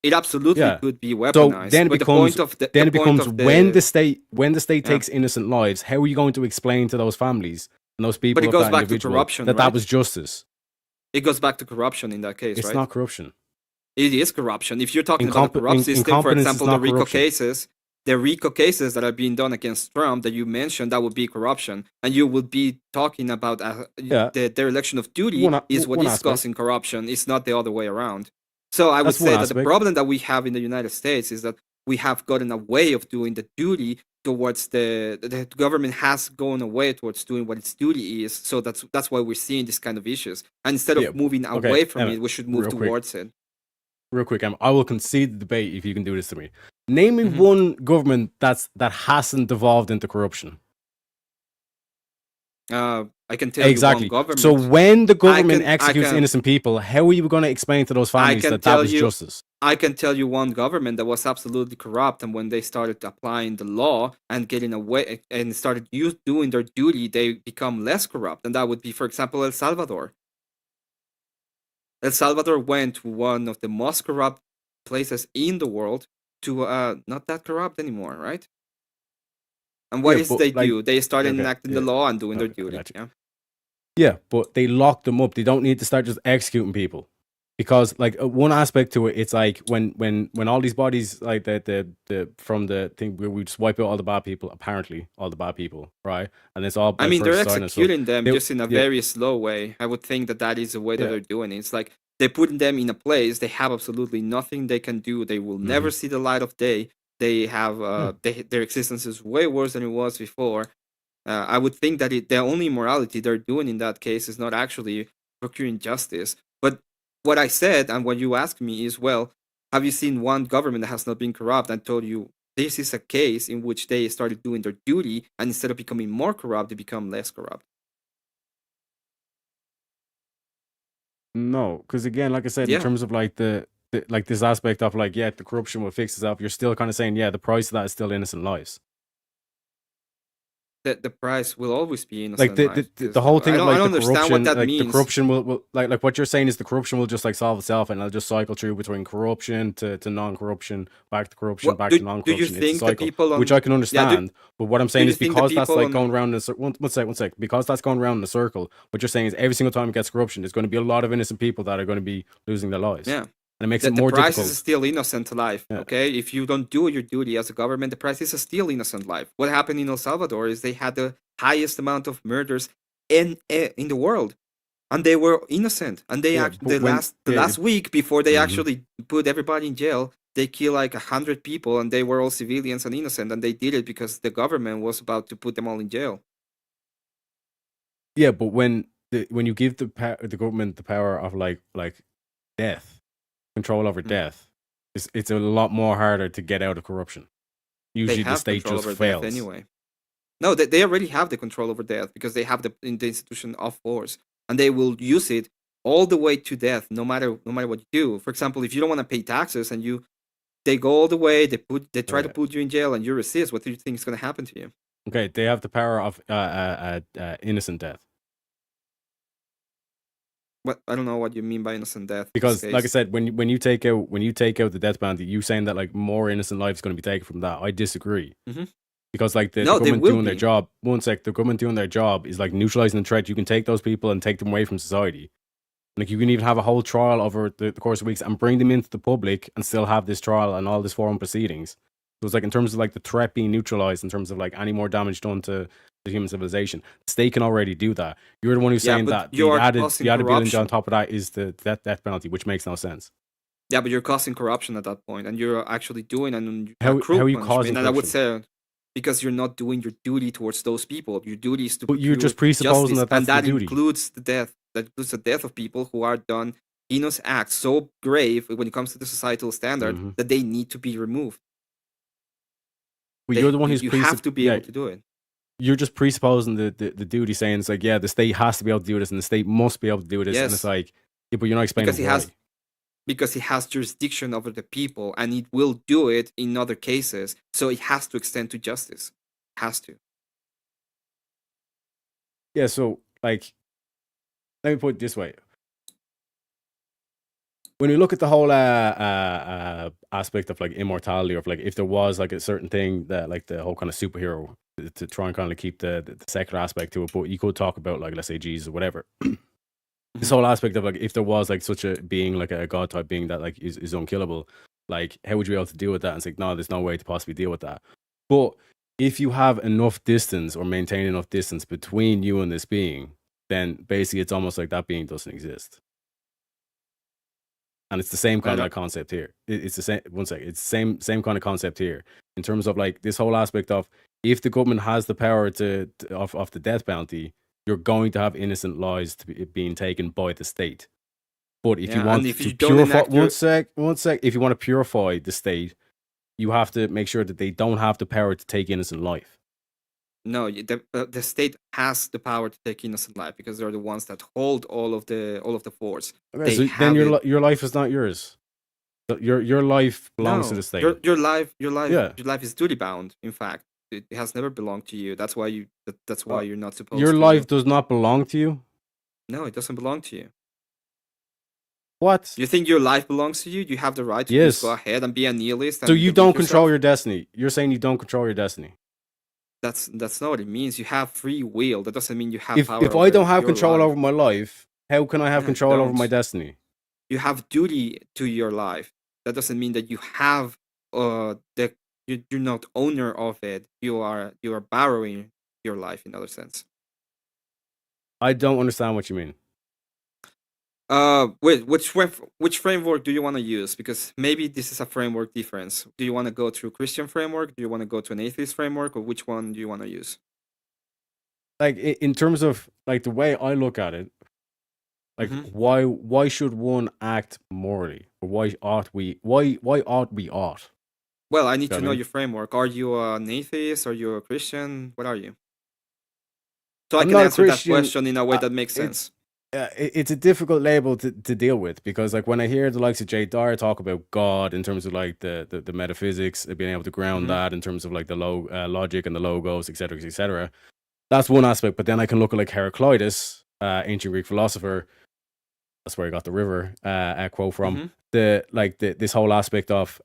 It absolutely Yeah. could be So weaponized. then it But becomes when the the state yeah. takes innocent lives, how are you going to explain to those families and those people But it of goes that back to individual corruption, that right? was justice? It goes back to corruption in that case, It's right? not corruption. It is corruption. If you're talking about a corrupt system, for incompetence is example, not corruption. the RICO cases that are being done against Trump that you mentioned, that would be corruption, and you would be talking about Yeah. the dereliction of duty is what one is aspect. causing corruption. It's not the other way around. So I would That's one say that the aspect. problem that we have in the United States is that we have gotten a way of doing the duty towards the government has gone away towards doing what its duty is. So that's why we're seeing this kind of issues. And instead of moving away from Emmett, it, we should move towards it. Real quick, I will concede the debate if you can do this to me. Name me Mhm. one government that hasn't devolved into corruption. I can tell Exactly. you one government. So when the government executes can- innocent people, how are you going to explain to those families that was justice? I can tell you one government that was absolutely corrupt, and when they started applying the law and getting away and started doing their duty, they become less corrupt. And that would be, for example, El Salvador. El Salvador went to one of the most corrupt places in the world to not that corrupt anymore, right? And what they do? They started enacting the law and doing their duty. Yeah. Yeah, but they locked them up. They don't need to start just executing people because like one aspect to it, it's like when all these bodies like the from the thing where we just wipe out all the bad people, apparently all the bad people, right? And it's all I like mean, they're first sign and stuff. executing them They- just in a yeah. very slow way. I would think that is the way that Yeah. they're doing it. It's like they're putting them in a place. They have absolutely nothing they can do. They will never see the light of day. They have their existence is way worse than it was before. I would think that the only morality they're doing in that case is not actually procuring justice. But what I said and what you asked me is, well, have you seen one government that has not been corrupt? And told you this is a case in which they started doing their duty, and instead of becoming more corrupt, they become less corrupt. No, because again, like I said, in Yeah. terms of like the like this aspect of like, yeah, the corruption will fix itself, you're still kind of saying, yeah, the price of that is still innocent lives. The price will always be Like innocent lives. the whole thing I of don't, like I don't the understand corruption, what that like means. the corruption will like what you're saying is the corruption will just like solve itself and it'll just cycle through between corruption to non-corruption, back to corruption, What, back do to you non-corruption. It's a think the cycle, people on which I can yeah, understand. But what I'm saying you is think the because that's people like on going around one sec, because that's going around in a circle. What you're saying is every single time it gets corruption, there's going to be a lot of innocent people that are going to be losing their lives. yeah. And it makes The it more price difficult. is still innocent life. Yeah. Okay, if you don't do your duty as a government, the price is still innocent life. What happened in El Salvador is they had the highest amount of murders in the world, and they were innocent. And they Yeah, the but last week before they Mhm. actually put everybody in jail, they killed like 100 people, and they were all civilians and innocent. And they did it because the government was about to put them all in jail. Yeah, but when you give the government the power of like death, control over Mm. death, it's a lot more harder to get out of corruption. They Usually the have state control just over fails. death anyway. No, they already have the control over death because they have the institution of force, and they will use it all the way to death, no matter what you do. For example, if you don't want to pay taxes and they go all the way, they try to Okay. put you in jail, and you resist. What do you think is going to happen to you? Okay, they have the power of innocent death. What I don't know what you mean by innocent death. in this Because like I case. said, when you take out the death penalty, you saying that like more innocent lives going to be taken from that. I disagree. Mhm. Because like the No, they government will doing their be. job, one sec, the government doing their job is like neutralizing the threat. You can take those people and take them away from society. Like you can even have a whole trial over the course of weeks and bring them into the public and still have this trial and all this forum proceedings. So it's like in terms of like the threat being neutralized, in terms of like any more damage done to the human civilization, the state can already do that. You're the one who's Yeah, saying but that you the are added causing bill on corruption. top of that is the death penalty, which makes no sense. Yeah, but you're causing corruption at that point, and you're actually doing How cruel are you punishment. causing And I would corruption? say because you're not doing your duty towards those people. Your duty is to But you're procure just presupposing justice, that and that's that the duty. includes the death. That includes the death of people who are done heinous acts so grave when it comes to the societal standard Mhm. that they need to be removed. But you're the one who's you have to be able to do it. You're just presupposing the duty, saying it's like, yeah, the state has to be able to do this and the state must be able to do this. And it's Yes. like, yeah, but you're not explaining Because why. because it has jurisdiction over the people, and it will do it in other cases. So it has to extend to justice. It has to. Yeah, so like, let me put it this way. When you look at the whole aspect of like immortality, or of like if there was like a certain thing that like the whole kind of superhero to try and kind of keep the secular aspect to it, but you could talk about like, let's say Jesus or whatever. This whole aspect of like if there was like such a being, like a god type being that like is unkillable, like how would you be able to deal with that? And it's like, no, there's no way to possibly deal with that. But if you have enough distance or maintain enough distance between you and this being, then basically it's almost like that being doesn't exist. And it's the same kind of like concept here. It's the same. One second. It's the same kind of concept here in terms of like this whole aspect of if the government has the power of the death penalty, you're going to have innocent lives being taken by the state. But if you want to purify, one sec. If you want to purify the state, you have to make sure that they don't have the power to take innocent life. No, the state has the power to take innocent life because they're the ones that hold all of the force. Okay, so then your life is not yours. Your life belongs to the state. Your life is duty bound. In fact, it has never belonged to you. That's why you're not supposed. Your life does not belong to you. No, it doesn't belong to you. What? You think your life belongs to you? You have the right to just go ahead and be a nihilist. So you don't control your destiny. You're saying you don't control your destiny. That's not what it means. You have free will. That doesn't mean you have power. If I don't have control over my life, how can I have control over my destiny? you have duty to your life. That doesn't mean that you have you're not owner of it. You are borrowing your life in other sense. I don't understand what you mean. Wait, which framework do you want to use? Because maybe this is a framework difference. Do you want to go through Christian framework? Do you want to go to an atheist framework, or which one do you want to use? Like in terms of like the way I look at it, like why should one act morally, or why ought we ought? Well, I need to know your framework. Are you an atheist? Are you a Christian? What are you? So I can answer that question in a way that makes sense. It's a difficult label to deal with, because like when I hear the likes of Jay Dyer talk about God in terms of like the metaphysics, being able to ground that in terms of like the logic and the logos, etc., that's one aspect. But then I can look at like Heraclitus, ancient Greek philosopher. That's where I got the river quote from. This whole aspect of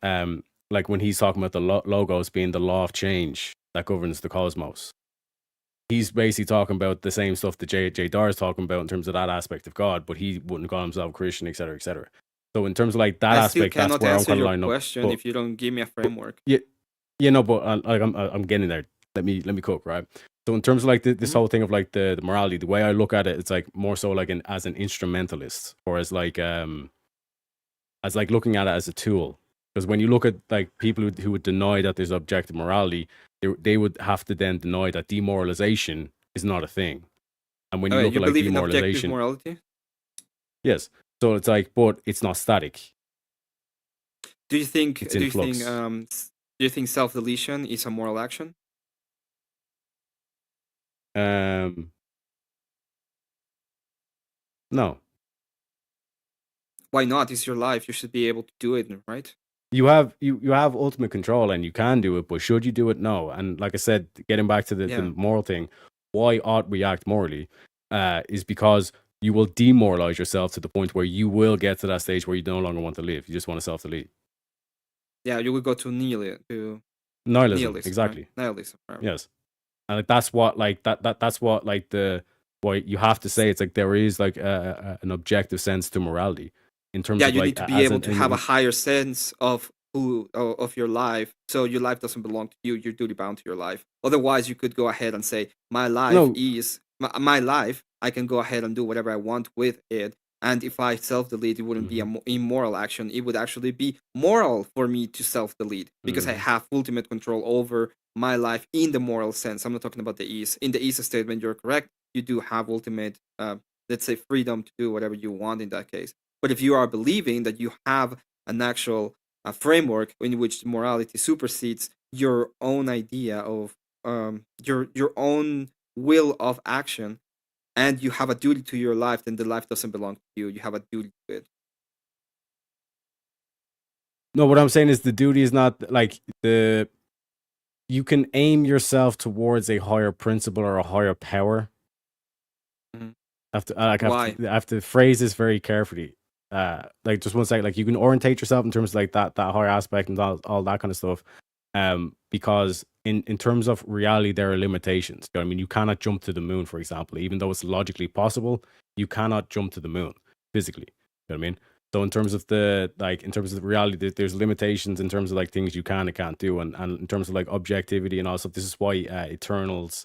like when he's talking about the logos being the law of change that governs the cosmos. He's basically talking about the same stuff that Jay Dyer is talking about in terms of that aspect of God, but he wouldn't call himself a Christian, etc., etc. So in terms of like that aspect, that's where I'm kind of lining up. Question if you don't give me a framework. But like I'm getting there. Let me cook, right? So in terms of like this whole thing of like the morality, the way I look at it, it's like more so like as an instrumentalist, or as like looking at it as a tool. Because when you look at like people who would deny that there's objective morality, they would have to then deny that demoralization is not a thing. And when you look at like demoralization, morality? Yes. So it's like, but it's not static. Do you think self-deletion is a moral action? No. Why not? It's your life. You should be able to do it, right? You have ultimate control, and you can do it, but should you do it? No. And like I said, getting back to the moral thing, why ought we act morally is because you will demoralize yourself to the point where you will get to that stage where you no longer want to live. You just want to self-delete. Yeah, you will go to nihilism. Exactly. Right? Nihilism. Right. Yes. And like that's what like that's what like the why you have to say it's like there is like an objective sense to morality in terms of you like, need to be able to have a higher sense of your life, so your life doesn't belong to you. You're duty bound to your life. Otherwise, you could go ahead and say, my life is my life. I can go ahead and do whatever I want with it. And if I self-delete, it wouldn't be an immoral action. It would actually be moral for me to self-delete, because I have ultimate control over my life in the moral sense. I'm not talking about the ease. In the ease statement, you're correct. You do have ultimate, let's say, freedom to do whatever you want in that case. But if you are believing that you have an actual framework in which morality supersedes your own idea of your own will of action, and you have a duty to your life, then the life doesn't belong to you. You have a duty to it. No, what I'm saying is the duty is not like you can aim yourself towards a higher principle or a higher power. I have to phrase this very carefully. Like just one second, like you can orientate yourself in terms of like that higher aspect and all that kind of stuff. Because in terms of reality, there are limitations. You know what I mean? You cannot jump to the moon, for example, even though it's logically possible. You cannot jump to the moon physically. You know what I mean? So in terms of the reality, there's limitations in terms of like things you can and can't do, and in terms of like objectivity and all stuff. This is why Eternals,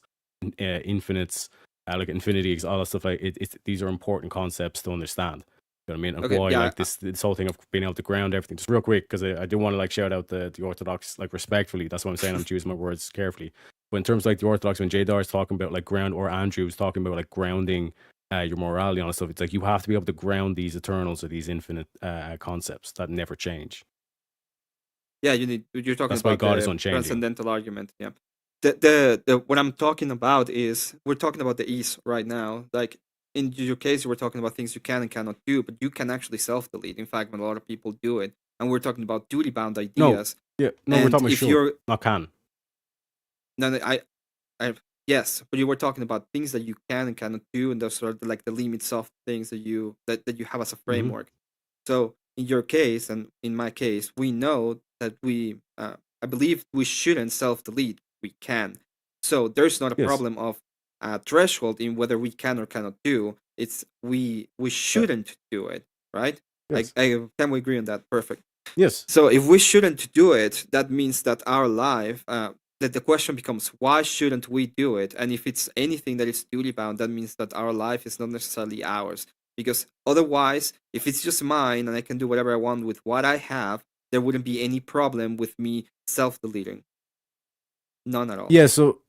infinites, like infinity, all that stuff. Like these are important concepts to understand. You know what I mean? And why like this whole thing of being able to ground everything. Just real quick, because I do want to like shout out the Orthodox, like respectfully. That's what I'm saying. I'm choosing my words carefully. But in terms of like the Orthodox, when Jay Dyer is talking about like ground, or Andrew was talking about like grounding your morality on stuff, it's like you have to be able to ground these Eternals or these infinite concepts that never change. Yeah, you're talking about God is unchanging. Transcendental argument. Yeah. The what I'm talking about is we're talking about the ease right now. Like in your case, we're talking about things you can and cannot do, but you can actually self-delete. In fact, when a lot of people do it, and we're talking about duty-bound ideas. We're talking about sure, not can. No, yes, but you were talking about things that you can and cannot do, and those are like the limits of things that you have as a framework. So in your case and in my case, we know that I believe we shouldn't self-delete. We can. So there's not a problem of threshold in whether we can or cannot do. It's we shouldn't do it, right? Yes. Can we agree on that? Perfect. Yes. So if we shouldn't do it, that means that our life, that the question becomes, why shouldn't we do it? And if it's anything that is duty bound, that means that our life is not necessarily ours. Because otherwise, if it's just mine and I can do whatever I want with what I have, there wouldn't be any problem with me self-deleting. None at all. Yeah, so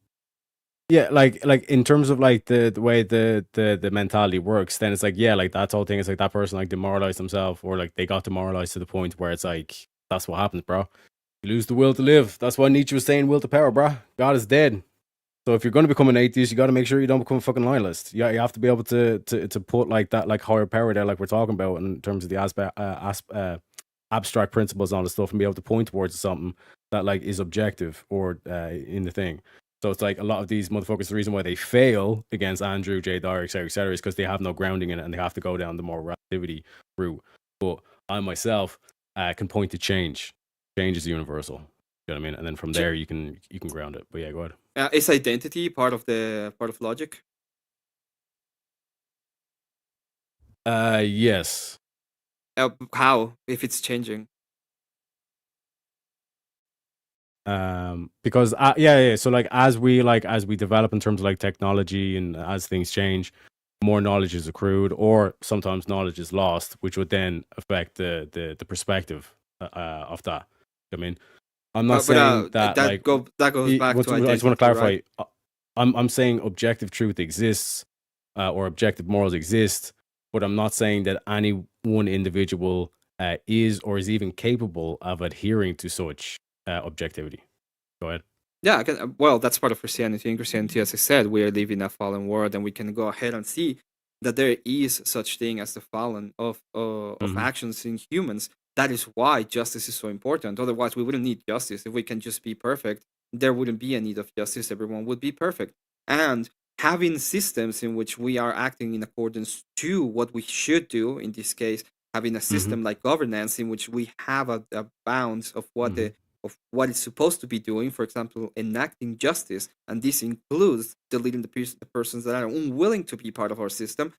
yeah, like in terms of like the way the mentality works, then it's like, yeah, like that whole thing is like that person like demoralized themselves, or like they got demoralized to the point where it's like that's what happens, bro. You lose the will to live. That's why Nietzsche was saying will to power, bro. God is dead. So if you're going to become an atheist, you got to make sure you don't become a fucking nihilist. You have to be able to put like that like higher power there, like we're talking about in terms of the abstract principles and all this stuff, and be able to point towards something that like is objective or in the thing. So it's like a lot of these motherfuckers, the reason why they fail against Andrew, J. Dyer, et cetera, is because they have no grounding in it and they have to go down the more relativity route. But I myself can point to change. Change is universal. You know what I mean? And then from there you can ground it. But yeah, go ahead. Is identity part of logic? Yes. How? If it's changing? Because yeah. So like as we develop in terms of like technology and as things change, more knowledge is accrued, or sometimes knowledge is lost, which would then affect the perspective of that. I mean, I'm not saying that like that goes back to identity. I just want to clarify. Right? I'm saying objective truth exists, or objective morals exist, but I'm not saying that any one individual is or is even capable of adhering to such objectivity. Go ahead. Yeah, well, that's part of Christianity. In Christianity, as I said, we are living in a fallen world, and we can go ahead and see that there is such thing as the fallen of actions in humans. That is why justice is so important. Otherwise, we wouldn't need justice. If we can just be perfect, there wouldn't be a need of justice. Everyone would be perfect. And having systems in which we are acting in accordance to what we should do, in this case, having a system like governance in which we have a bounds of what of what it's supposed to be doing, for example, enacting justice, and this includes deleting the persons that are unwilling to be part of our system.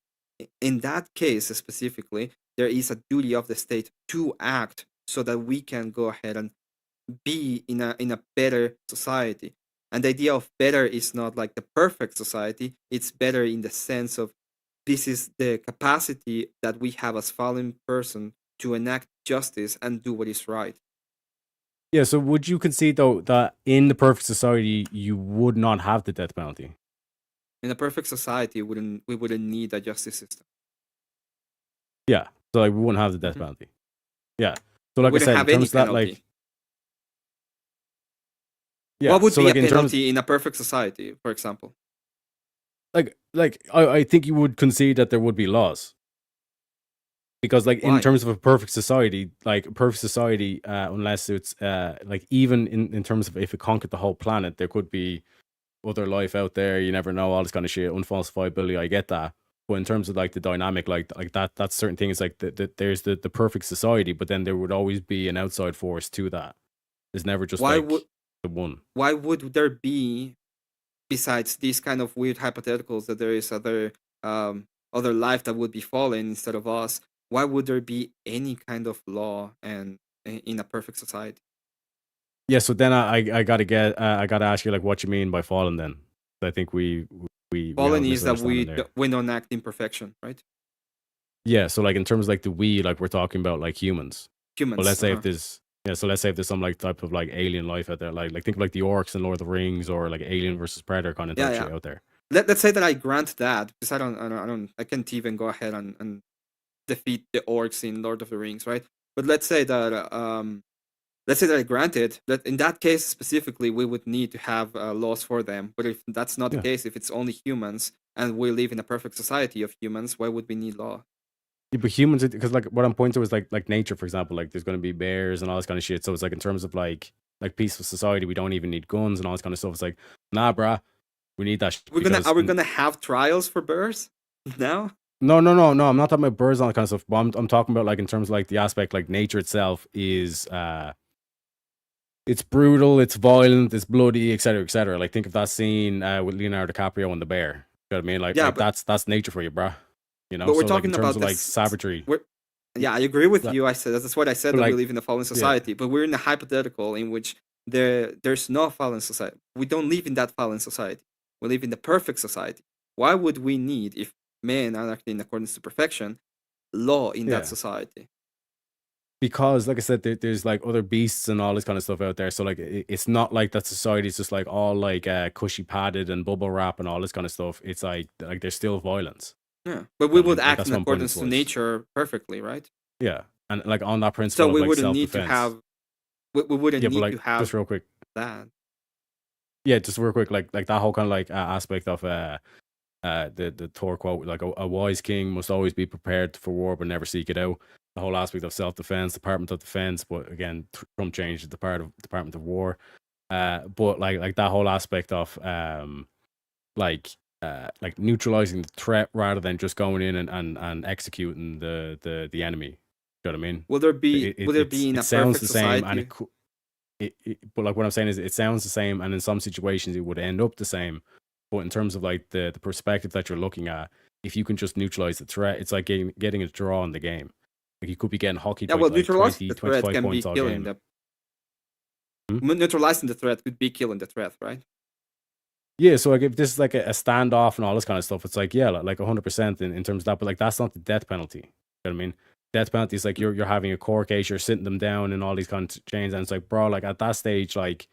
In that case specifically, there is a duty of the state to act so that we can go ahead and be in a better society. And the idea of better is not like the perfect society, it's better in the sense of this is the capacity that we have as fallen person to enact justice and do what is right. Yeah, so would you concede though that in the perfect society you would not have the death penalty? In a perfect society, we wouldn't need a justice system. Yeah, so like we wouldn't have the death penalty. Yeah, so like we I said, have in any terms of that, penalty. like, yeah, what would so be like a in penalty terms, in a perfect society, for example? like I think you would concede that there would be laws. Because like Why? in terms of a perfect society, unless it's like even in terms of if it conquered the whole planet, there could be other life out there. You never know, all this kind of shit, unfalsifiability. I get that, but in terms of like the dynamic, like that's certain things. Like there's the perfect society, but then there would always be an outside force to that. There's never just the one. Why would there be, besides these kind of weird hypotheticals, that there is other life that would be fallen instead of us? Why would there be any kind of law and in a perfect society? Yeah, so then I gotta ask you like what you mean by fallen. Then I think we fallen is that we don't act in perfection, right? Yeah, so like in terms of like the we, like we're talking about like humans. Humans. But let's say if there's some like type of like alien life out there, like think of like the orcs in Lord of the Rings, or like Alien versus Predator kind of shit out there. Let's say that I grant that, because I can't even go ahead and defeat the orcs in Lord of the Rings, right? But let's say that I grant it, that in that case specifically we would need to have laws for them. But if that's not the case, if it's only humans and we live in a perfect society of humans, why would we need law? Yeah, but humans, because like what I'm pointing to is like nature, for example. Like there's going to be bears and all this kind of shit. So it's like in terms of like peaceful society, we don't even need guns and all this kind of stuff. It's like, nah, bruh, we need that shit. Are we gonna have trials for bears now? No. I'm not talking about birds and all that kind of stuff. But I'm talking about like in terms of like the aspect, like nature itself is it's brutal, it's violent, it's bloody, etc., etc. Like think of that scene with Leonardo DiCaprio and the bear. You know what I mean? Like, that's nature for you, bruh. You know, but we're so talking like in terms about of like savagery. Yeah, I agree with Like- you. I said that's what I said. but That we like- live in a fallen society, but we're in a hypothetical in which there's no fallen society. We don't live in that fallen society. We live in the perfect society. Why would we need, if men are acting in accordance to perfection, law in Yeah. that society? Because, like I said, there's like other beasts and all this kind of stuff out there. So like, it's not like that society is just like all like cushy padded and bubble wrap and all this kind of stuff. It's like there's still violence. Yeah, but we I mean, would like, act that's in what I'm putting accordance to towards. nature perfectly, right? Yeah, and like on that principle So we of like wouldn't need self-defense. to have. We wouldn't Yeah, but need like to have just real quick. that. Yeah, just real quick, like that whole kind of like aspect of the Thor quote, like a wise king must always be prepared for war but never seek it out. The whole aspect of self-defense, Department of Defense, but again, Trump changed the part of Department of War. But like that whole aspect of like neutralizing the threat rather than just going in and executing the enemy. You know what I mean? Will there be in It a sounds perfect the same, and society? but like what I'm saying is it sounds the same, and in some situations it would end up the same. But in terms of like the perspective that you're looking at, if you can just neutralize the threat, it's like getting a draw in the game. Like you could be getting hockey Yeah, points, well, like neutralizing 20, the threat 25 can be points all killing game. the. Neutralizing the threat could be killing the threat, right? Yeah, so like if this is like a standoff and all this kind of stuff, it's like, yeah, like 100% in terms of that, but like that's not the death penalty. You know what I mean? Death penalty is like you're having a court case, you're sitting them down and all these kinds of chains, and it's like, bro, like at that stage, like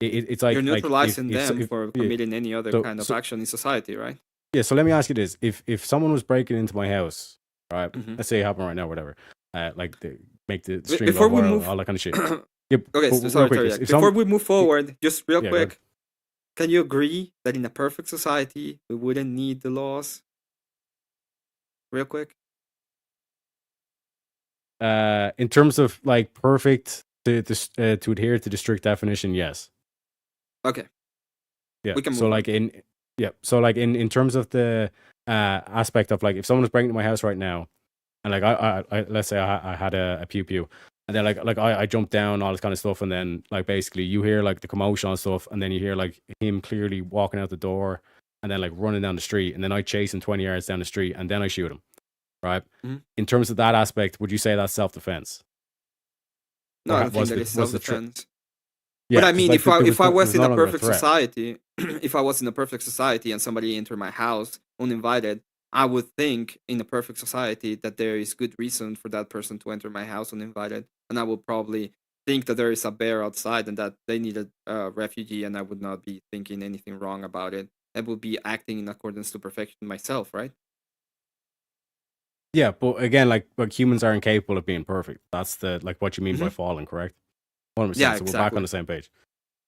it's like You're neutralizing them if- for yeah. committing any other So- kind of so- action in society, right? Yeah, so let me ask you this: if someone was breaking into my house, right? Mhm. Let's say it happened right now, whatever. Like make the stream Before go we viral, move- all that kind of shit. Yeah, Okay, but so real sorry, quick, Terry. if Before some- we move forward, just real Yeah, go ahead. quick, can you agree that in a perfect society we wouldn't need the laws? Real quick. in terms of like perfect to adhere to the strict definition, yes. Okay. Yeah. We can so move like in terms of the aspect of like if someone was breaking into my house right now, and like I let's say I had a pew pew, and then like I jumped down all this kind of stuff, and then like basically you hear like the commotion and stuff, and then you hear like him clearly walking out the door, and then like running down the street, and then I chase him 20 yards down the street, and then I shoot him. Right. Mhm. In terms of that aspect, would you say that's self-defense? No, Or I don't think was that the- is was the tr- self-defense. Yeah, But I 'cause, mean, like, if I was in no a longer perfect threat. society, if I was in a perfect society and somebody entered my house uninvited, I would think in a perfect society that there is good reason for that person to enter my house uninvited, and I would probably think that there is a bear outside and that they need a refugee, and I would not be thinking anything wrong about it. I would be acting in accordance to perfection myself, right? Yeah, but again, like humans are incapable of being perfect. That's the like what you mean by Mhm. fallen, correct? 100%. Yeah, So we're back exactly. on the same page.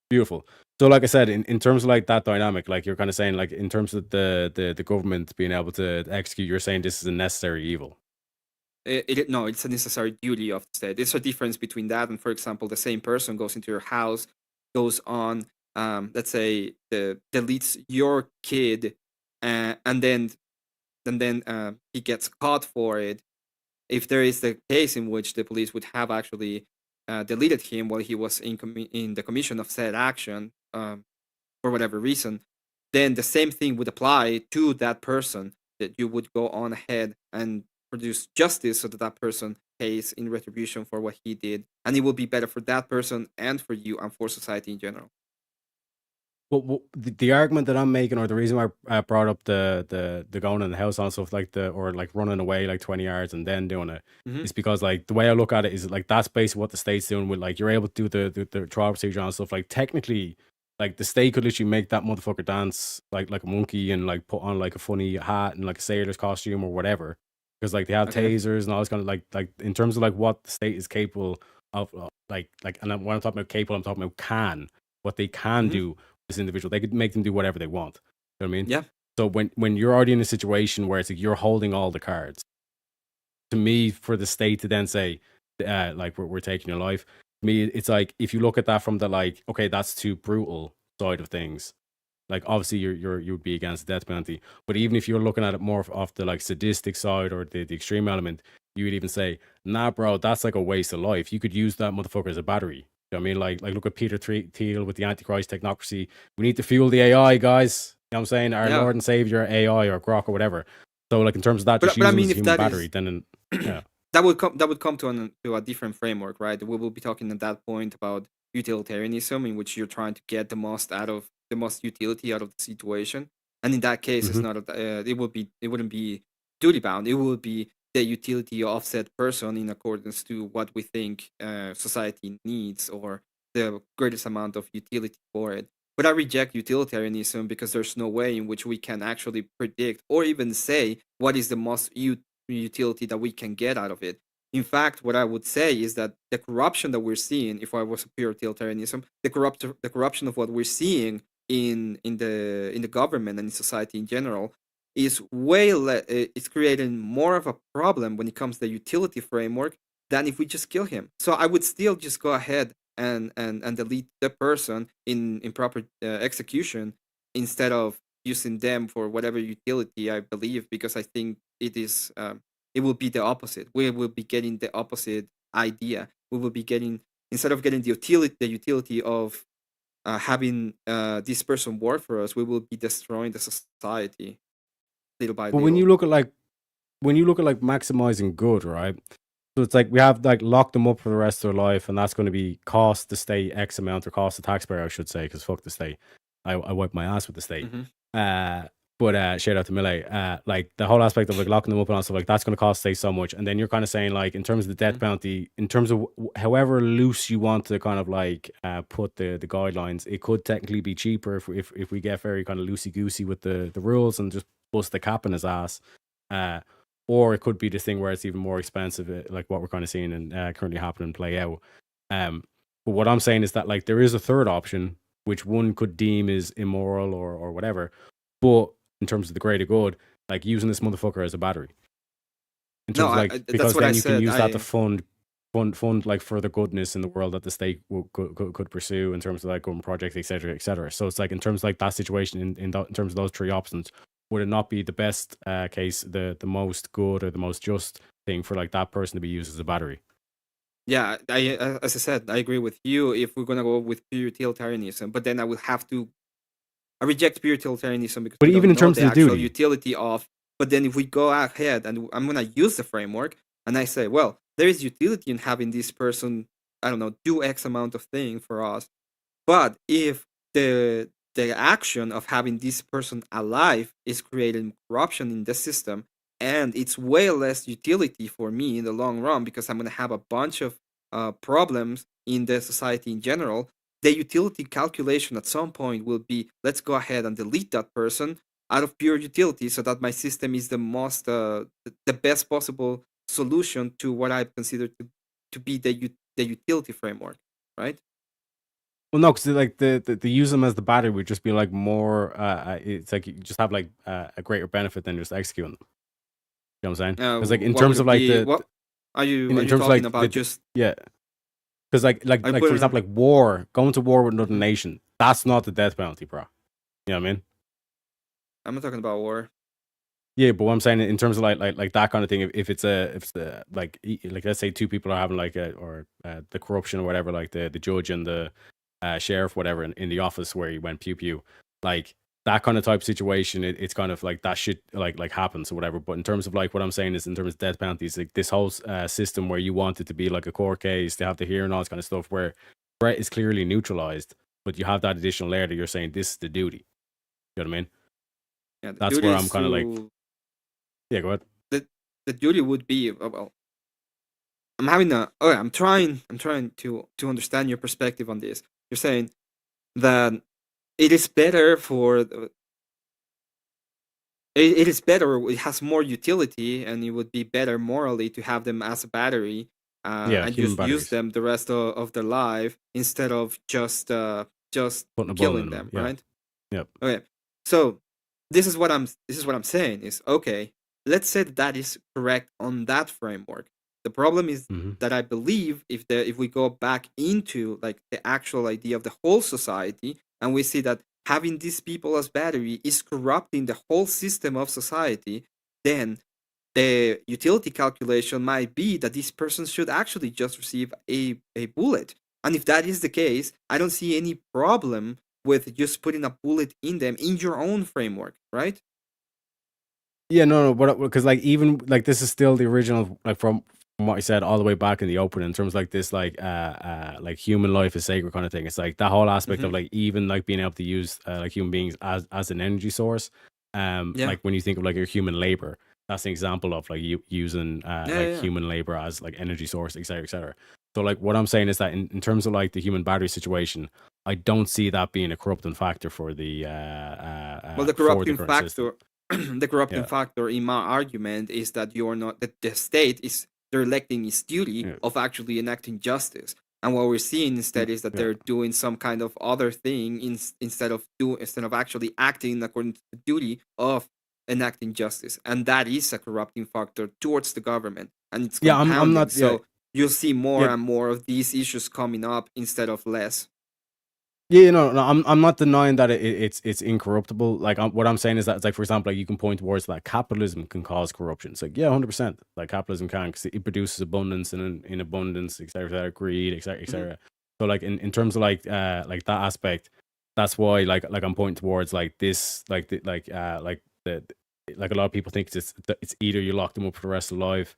Beautiful. So like I said, in terms of like that dynamic, like you're kind of saying, like in terms of the government being able to execute, you're saying this is a necessary evil. No, it's a necessary duty of the state. There's a difference between that and, for example, the same person goes into your house, goes on, let's say, deletes your kid, and then he gets caught for it. If there is the case in which the police would have actually deleted him while he was in the commission of said action, for whatever reason, then the same thing would apply to that person, that you would go on ahead and produce justice so that that person pays in retribution for what he did, and it will be better for that person and for you and for society in general. But the argument that I'm making, or the reason why I brought up the going in the house and stuff like or like running away like 20 yards and then doing it, Mhm. is because like the way I look at it is like that's basically what the state's doing with like you're able to do the trial procedure and stuff. Like technically, like the state could literally make that motherfucker dance like a monkey and like put on like a funny hat and like a sailor's costume or whatever, because like they have Okay. tasers and all this kind of like in terms of like what the state is capable of, like and when I'm talking about capable, I'm talking about what they can Mhm. do. This individual, they could make them do whatever they want. You know what I mean? Yeah. So when you're already in a situation where it's like you're holding all the cards, to me, for the state to then say, like we're taking your life, to me, it's like if you look at that from the like, okay, that's too brutal side of things. Like obviously you would be against the death penalty, but even if you're looking at it more off the like sadistic side or the extreme element, you would even say, nah, bro, that's like a waste of life. You could use that motherfucker as a battery. You know what I mean? Like look at Peter Thiel with the Antichrist technocracy. We need to fuel the AI, guys. You know what I'm saying? Our Yeah. Lord and Savior AI or Grok or whatever. So like in terms of that, But- just but I use mean, them as a if human that is- battery, then yeah. that would come to a different framework, right? We will be talking at that point about utilitarianism, in which you're trying to get the most utility out of the situation. And in that case, it's Mhm. not it wouldn't be duty bound. It would be the utility of said person in accordance to what we think society needs, or the greatest amount of utility for it. But I reject utilitarianism because there's no way in which we can actually predict or even say what is the most utility that we can get out of it. In fact, what I would say is that the corruption that we're seeing, if I was a pure utilitarianism, the corruption of what we're seeing in the government and in society in general is it's creating more of a problem when it comes to the utility framework than if we just kill him. So I would still just go ahead and delete the person in proper execution, instead of using them for whatever utility I believe, because I think it will be the opposite. We will be getting the opposite idea. We will be getting, instead of getting the utility of having this person work for us, we will be destroying the society little by But when little. you look at like maximizing good, right? So it's like we have like locked them up for the rest of their life, and that's going to be cost the state X amount, or cost the taxpayer, I should say, because fuck the state. I wipe my ass with the state. Mhm. But shout out to Millet. Like the whole aspect of like locking them up and all stuff, like that's going to cost state so much. And then you're kind of saying like in terms of the death Mhm. penalty, in terms of however loose you want to kind of like put the guidelines, it could technically be cheaper if we get very kind of loosey goosey with the rules and just bust the cap in his ass. Or it could be this thing where it's even more expensive, like what we're kind of seeing and currently happening play out. But what I'm saying is that like there is a third option, which one could deem is immoral or whatever, but in terms of the greater good, like using this motherfucker as a battery. In No, terms of like, that's because what I then you can said. use that to fund like further goodness in the world that the state could pursue in terms of like government projects, etc., etc. So it's like in terms of like that situation, in terms of those three options, would it not be the best case, the most good or the most just thing for like that person to be used as a battery? Yeah, as I said, I agree with you if we're gonna go with pure utilitarianism. But then I reject pure utilitarianism because But we even don't in know terms the of the actual duty, utility of. But then if we go ahead and I'm gonna use the framework and I say, well, there is utility in having this person, I don't know, do X amount of thing for us. But if the action of having this person alive is creating corruption in the system, and it's way less utility for me in the long run because I'm gonna have a bunch of problems in the society in general, the utility calculation at some point will be, let's go ahead and delete that person out of pure utility so that my system is the best possible solution to what I consider to be the utility framework, right? well, no, because like the use them as the battery would just be like more. It's like you just have like a greater benefit than just executing them. You know what I'm saying? Because like in What would terms of it like be? What are in you terms of talking like about? Just yeah, because are you like for example putting? like war, going to war with another Mhm. nation, that's not the death penalty, bro. You know what I mean? I'm not talking about war. Yeah, but what I'm saying in terms of like that kind of thing, if it's the like let's say two people are having like the corruption or whatever, like the judge and the sheriff, whatever, in the office where he went pew pew, like that kind of type situation, it's kind of like that shit like happens or whatever. But in terms of like what I'm saying is in terms of death penalties, like this whole system where you want it to be like a court case, to have the hearing, all this kind of stuff, where threat is clearly neutralized, but you have that additional layer that you're saying this is the duty. You know what I mean? Yeah, the That's duty where I'm is kind of like, to yeah, go ahead. the duty would be well. I'm having a okay. I'm trying to understand your perspective on this. You're saying that it is better it is better. It has more utility, and it would be better morally to have them as a battery, Yeah, and human just use batteries. them the rest of their life instead of just Putting a bullet killing in them. them, Yeah. right? Yep. Okay, so this is what I'm saying is okay. Let's say that is correct on that framework. The problem is Hmm. that I believe if we go back into like the actual idea of the whole society and we see that having these people as battery is corrupting the whole system of society, then the utility calculation might be that this person should actually just receive a bullet. And if that is the case, I don't see any problem with just putting a bullet in them in your own framework, right? Yeah, no, no, but because like even like this is still the original like from what I said all the way back in the open in terms of like this like human life is sacred kind of thing. It's like that whole aspect of like even like being able to use like human beings as an energy source. Like when you think of like your human labor, that's an example of like you using human labor as like energy source, etc., etc. So like what I'm saying is that in terms of like the human battery situation, I don't see that being a corrupting factor for the well, the for corrupting current factor, system. the corrupting factor in my argument is that you're not that the state is they're electing its duty of actually enacting justice, and what we're seeing instead is that they're doing some kind of other thing instead of actually acting according to the duty of enacting justice, and that is a corrupting factor towards the government, and it's compounding. I'm not. So you'll see more and more of these issues coming up instead of less. Yeah, no, I'm not denying that it's incorruptible. Like what I'm saying is that it's like, for example, like you can point towards that capitalism can cause corruption. It's like 100%. Like capitalism can, because it produces abundance and in abundance, etc., greed, etc., etc. So like in terms of like that aspect, that's why like I'm pointing towards like this like the like a lot of people think it's either you lock them up for the rest of their life.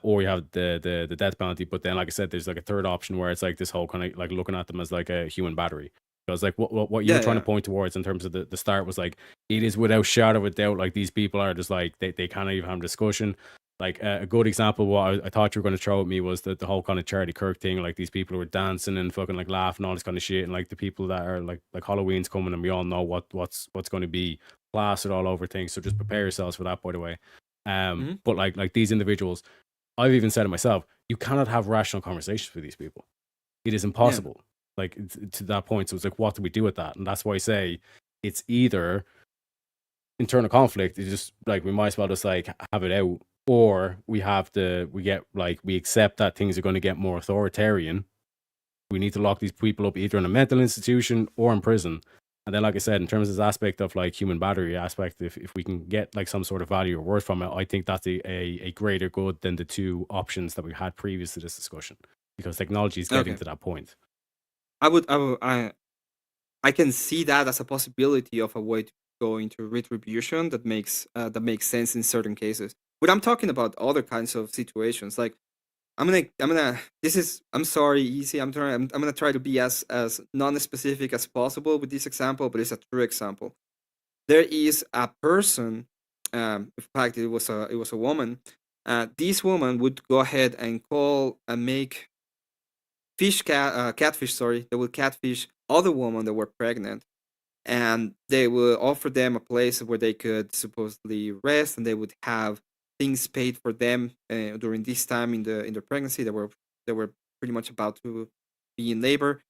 Or you have the death penalty, but then, like I said, there's like a third option where it's like this whole kind of like looking at them as like a human battery. Because like what you were trying to point towards in terms of the start was like it is without shadow of a doubt like these people are just like they can't even have a discussion. Like a good example of what I thought you were going to throw at me was the whole kind of Charlie Kirk thing. Like these people who are dancing and fucking like laughing, all this kind of shit, and like the people that are like Halloween's coming, and we all know what's going to be plastered all over things. So just prepare yourselves for that, by the way. But like these individuals, I've even said it myself, you cannot have rational conversations with these people. It is impossible. Like to that point. So it's like, what do we do with that? And that's why I say it's either internal conflict. It's just like we might as well just like have it out, or we accept that things are going to get more authoritarian. We need to lock these people up either in a mental institution or in prison. And then, like I said, in terms of this aspect of like human battery aspect, if we can get like some sort of value or worth from it, I think that's a greater good than the two options that we had previous to this discussion, because technology is getting to that point. I can see that as a possibility of a way to go into retribution that makes sense in certain cases. But I'm talking about other kinds of situations. Like I'm gonna. I'm sorry, easy. I'm gonna try to be as non-specific as possible with this example, but it's a true example. There is a person. In fact, it was a woman. This woman would go ahead and call and make catfish. Sorry, they would catfish other women that were pregnant, and they would offer them a place where they could supposedly rest, and they would have things paid for them during this time in the pregnancy. They were pretty much about to be in labor.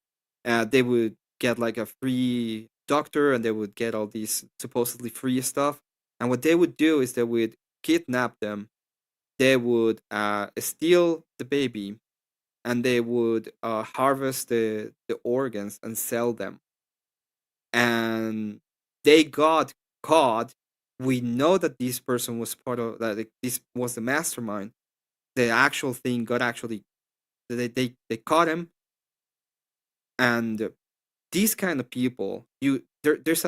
They would get like a free doctor, and they would get all these supposedly free stuff. And what they would do is they would kidnap them. They would steal the baby, and they would harvest the organs and sell them. And they got caught. We know that this person was part of that. Like, this was the mastermind. The actual thing got actually. They caught him, and these kind of people, there's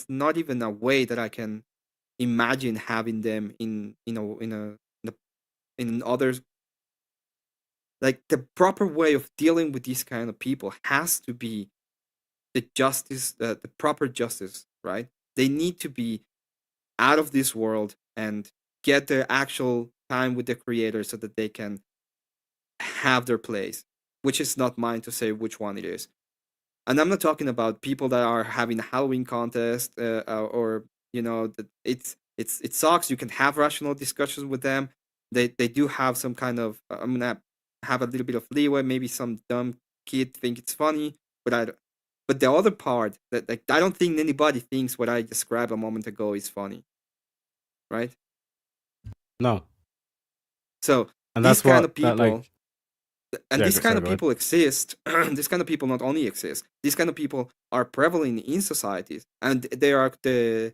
not even a way that I can imagine having them in others. Like the proper way of dealing with these kind of people has to be the justice, the proper justice, right? They need to be out of this world and get their actual time with the creator so that they can have their place, which is not mine to say which one it is. And I'm not talking about people that are having a Halloween contest or it sucks. You can have rational discussions with them. They do have some kind of I'm gonna have a little bit of leeway. Maybe some dumb kid think it's funny, but the other part that like I don't think anybody thinks what I described a moment ago is funny, right? No. So and these that's kind what of people, that, like, and yeah, these kind of go ahead. people exist. These kind of people not only exist, these kind of people are prevalent in societies, and they are the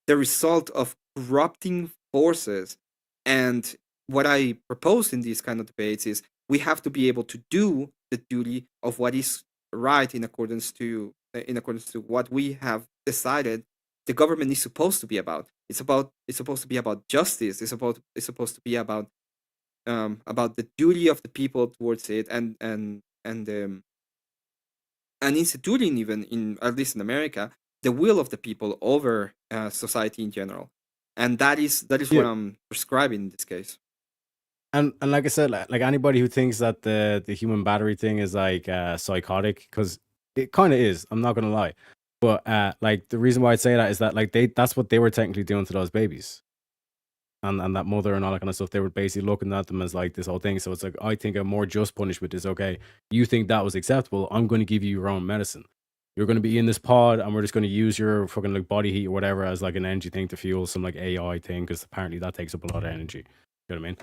result of corrupting forces. And what I propose in these kind of debates is we have to be able to do the duty of what is right in accordance to what we have decided the government is supposed to be about. It's supposed to be about justice. It's supposed to be about about the duty of the people towards it, and instituting, even in, at least in America, the will of the people over society in general, and that is Yeah. what I'm prescribing in this case. And like I said, like anybody who thinks that the human battery thing is like psychotic, because it kind of is. I'm not gonna lie, but like the reason why I'd say that is that like that's what they were technically doing to those babies, and that mother and all that kind of stuff. They were basically looking at them as like this whole thing. So it's like, I think a more just punishment is, okay, you think that was acceptable, I'm going to give you your own medicine. You're going to be in this pod, and we're just going to use your fucking like body heat or whatever as like an energy thing to fuel some like AI thing, because apparently that takes up a lot of energy. You know what I mean?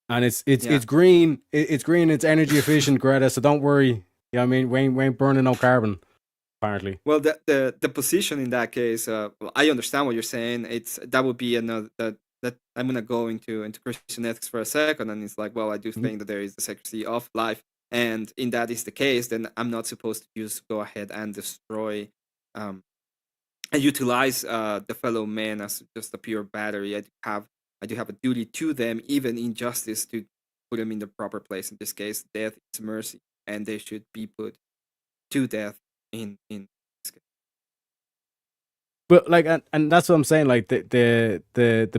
And it's Yeah. green. It's green. It's energy efficient, Greta. So don't worry. You know what I mean? We ain't burning no carbon. Apparently. Well, the position in that case, well, I understand what you're saying. That would be another that I'm gonna go into Christian ethics for a second, and it's like, well, I do think that there is the sacredity of life, and in that is the case, then I'm not supposed to just go ahead and destroy, and utilize the fellow man as just a pure battery. I do have a duty to them, even in justice, to put them in the proper place. In this case, death is mercy, and they should be put to death in this case. But like, and that's what I'm saying. Like the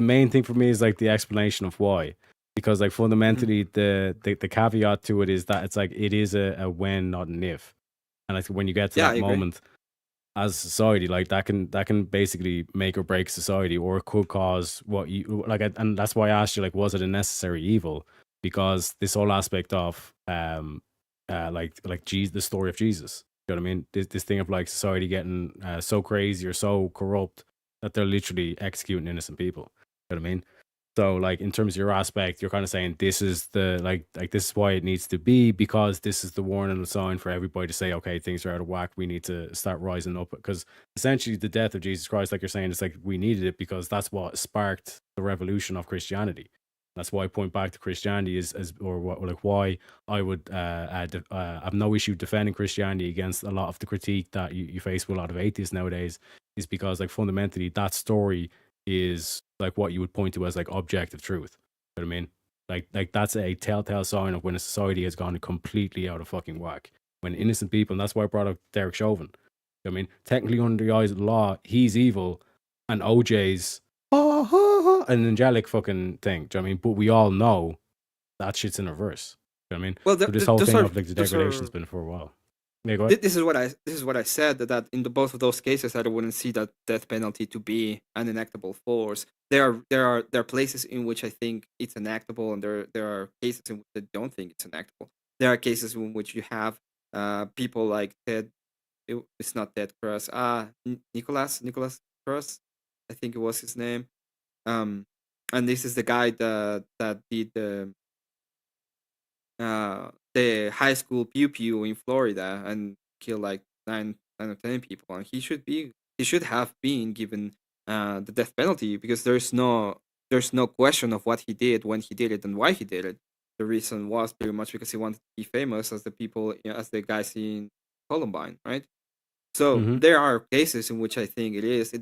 main thing for me is like the explanation of why, because like fundamentally the caveat to it is that it's like it is a when, not an if, and like when you get to Yeah, I that agree. moment as a society, like that can basically make or break society, or it could cause what you like. And that's why I asked you, like, was it a necessary evil? Because this whole aspect of like Jesus, the story of Jesus. You know what I mean? This thing of like society getting so crazy or so corrupt that they're literally executing innocent people. You know what I mean? So like in terms of your aspect, you're kind of saying this is the like this is why it needs to be, because this is the warning and the sign for everybody to say, okay, things are out of whack. We need to start rising up, because essentially the death of Jesus Christ, like you're saying, it's like we needed it because that's what sparked the revolution of Christianity. That's why I point back to Christianity or what, like why I would have no issue defending Christianity against a lot of the critique that you face with a lot of atheists nowadays, is because like fundamentally that story is like what you would point to as like objective truth. You know what I mean? Like that's a telltale sign of when a society has gone completely out of fucking whack. When innocent people, and that's why I brought up Derek Chauvin. You know what I mean? Technically under the eyes of the law, he's evil, and OJ's an angelic fucking thing. Do you know what I mean? But we all know that shit's in reverse. Do you know what I mean? Well, So this whole those thing are of like the those degradation's are been for a while. Yeah, go ahead. this is what I said, that in both of those cases I wouldn't see that death penalty to be an enactable force. There are places in which I think it's enactable, and there are cases in which I don't think it's enactable. There are cases in which you have people like Ted. It's not Ted Cruz. Nicholas Cruz, I think it was his name. And this is the guy that did the high school pew pew in Florida and killed like nine or 10 people, and he should have been given the death penalty, because there's no question of what he did, when he did it, and why he did it. The reason was pretty much because he wanted to be famous as as the guys in Columbine, right? So Mm-hmm. there are cases in which I think it is.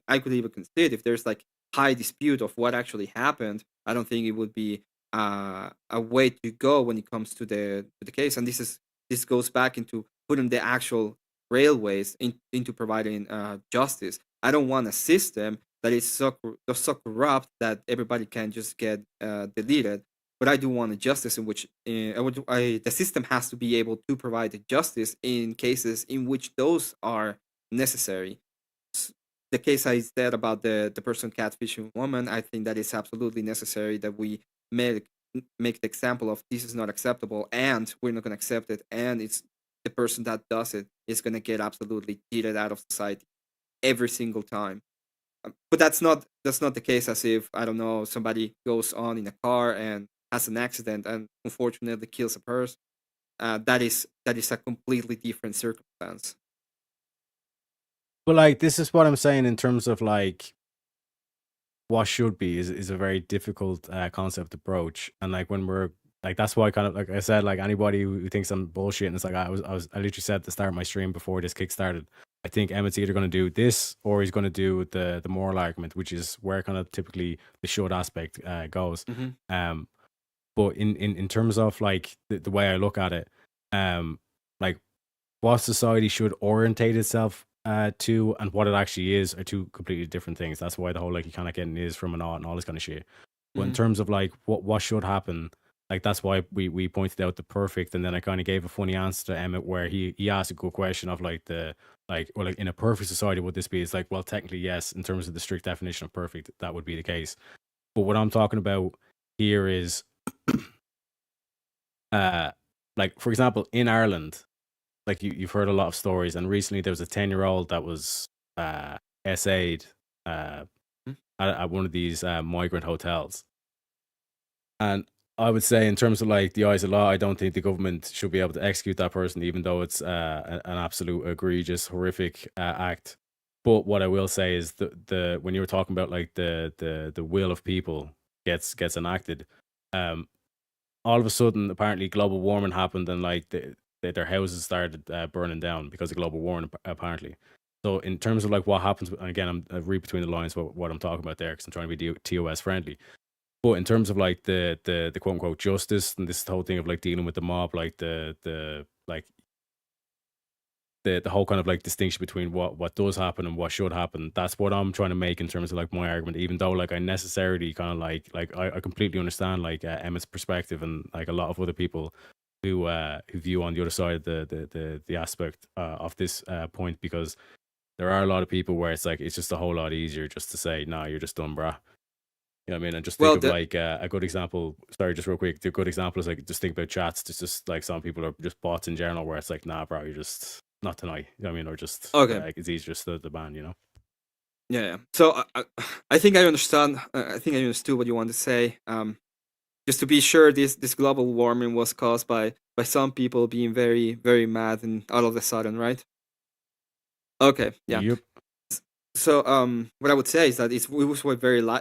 I could even consider, if there's like high dispute of what actually happened, I don't think it would be a way to go when it comes to the case. And this goes back into putting the actual railways into providing justice. I don't want a system that is so corrupt that everybody can just get deleted. But I do want a justice in which the system has to be able to provide the justice in cases in which those are necessary. The case I said about the person catfishing woman, I think that is absolutely necessary, that we make the example of this is not acceptable, and we're not going to accept it, and it's the person that does it is going to get absolutely cheated out of society every single time. But that's not the case, as if, I don't know, somebody goes on in a car and has an accident and unfortunately kills a person. That is a completely different circumstance. But like this is what I'm saying in terms of like what should be is a very difficult concept to broach. And like when we're like, that's why kind of like I said, like anybody who thinks I'm bullshit, and it's like I literally said at the start of my stream before this kick started, I think Emmett's either going to do this or he's going to do the moral argument, which is where kind of typically the should aspect goes. Mhm. But in terms of like the way I look at it, like what society should orientate itself to and what it actually is are two completely different things. That's why the whole like you kind of getting is from and all and all this kind of shit. But in terms of like what should happen, like that's why we pointed out the perfect, and then I kind of gave a funny answer to Emmett where he asked a good question of like well, like in a perfect society would this be? It's like, well, technically yes, in terms of the strict definition of perfect, that would be the case. But what I'm talking about here is like for example in Ireland, like you've heard a lot of stories, and recently there was a 10-year-old that was SA'd at one of these migrant hotels. And I would say, in terms of like the eyes of law, I don't think the government should be able to execute that person, even though it's an absolute egregious, horrific act. But what I will say is the when you were talking about like the will of people gets enacted, all of a sudden apparently global warming happened, and like their houses started burning down because of global warming apparently. So in terms of like what happens, and again I read between the lines what I'm talking about there because I'm trying to be TOS friendly. But in terms of like the quote unquote justice and this whole thing of like dealing with the mob, like the like the whole kind of like distinction between what does happen and what should happen, that's what I'm trying to make in terms of like my argument. Even though like I necessarily kind of like I completely understand like Emmett's perspective and like a lot of other people who view on the other side of the aspect of this point, because there are a lot of people where it's like it's just a whole lot easier just to say, nah, you're just done, brah. You know what I mean? And just think Well, of like a good example. Sorry, just real quick. The good example is like just think about chats. It's just like some people are just bots in general, where it's like, nah, bro, you're just not tonight. You know what I mean? Or just okay. like it's easier just to ban. You know? Yeah. So I think I understand. I think I understood what you want to say. Just to be sure, this global warming was caused by some people being very very mad and all of a sudden, right? Okay. Yeah. Yep. So what I would say is that it was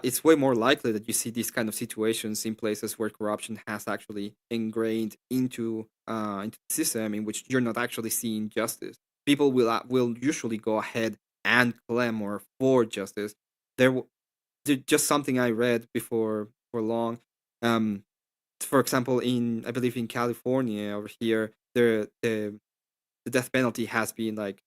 it's way more likely that you see these kind of situations in places where corruption has actually ingrained into the system, in which you're not actually seeing justice. People will usually go ahead and clamor for justice. Just something I read before for long. For example, I believe in California over here, the death penalty has been like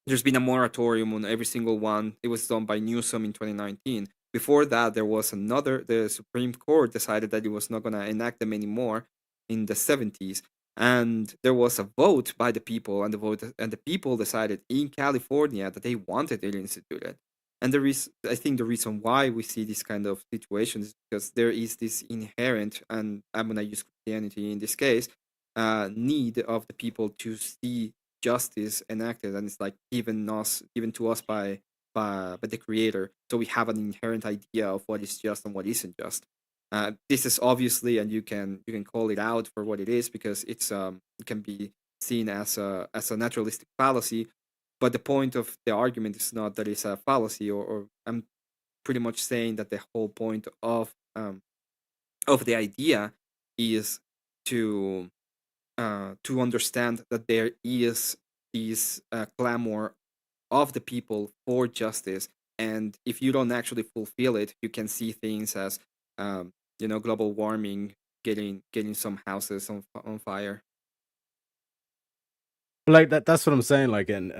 there's been a moratorium on every single one. It was done by Newsom in 2019. Before that, there was the Supreme Court decided that it was not going to enact them anymore in the 70s. And there was a vote by the people, and the people decided in California that they wanted it instituted. And I think the reason why we see this kind of situations is because there is this inherent, and I'm going to use Christianity in this case, need of the people to see justice enacted, and it's like given to us by the creator, so we have an inherent idea of what is just and what isn't just. This is obviously, and you can call it out for what it is, because it can be seen as a naturalistic fallacy, but the point of the argument is not that it's a fallacy, or I'm pretty much saying that the whole point of the idea is to understand that there is this clamor of the people for justice, and if you don't actually fulfill it, you can see things as global warming, getting some houses on fire. Like that's what I'm saying. Like, and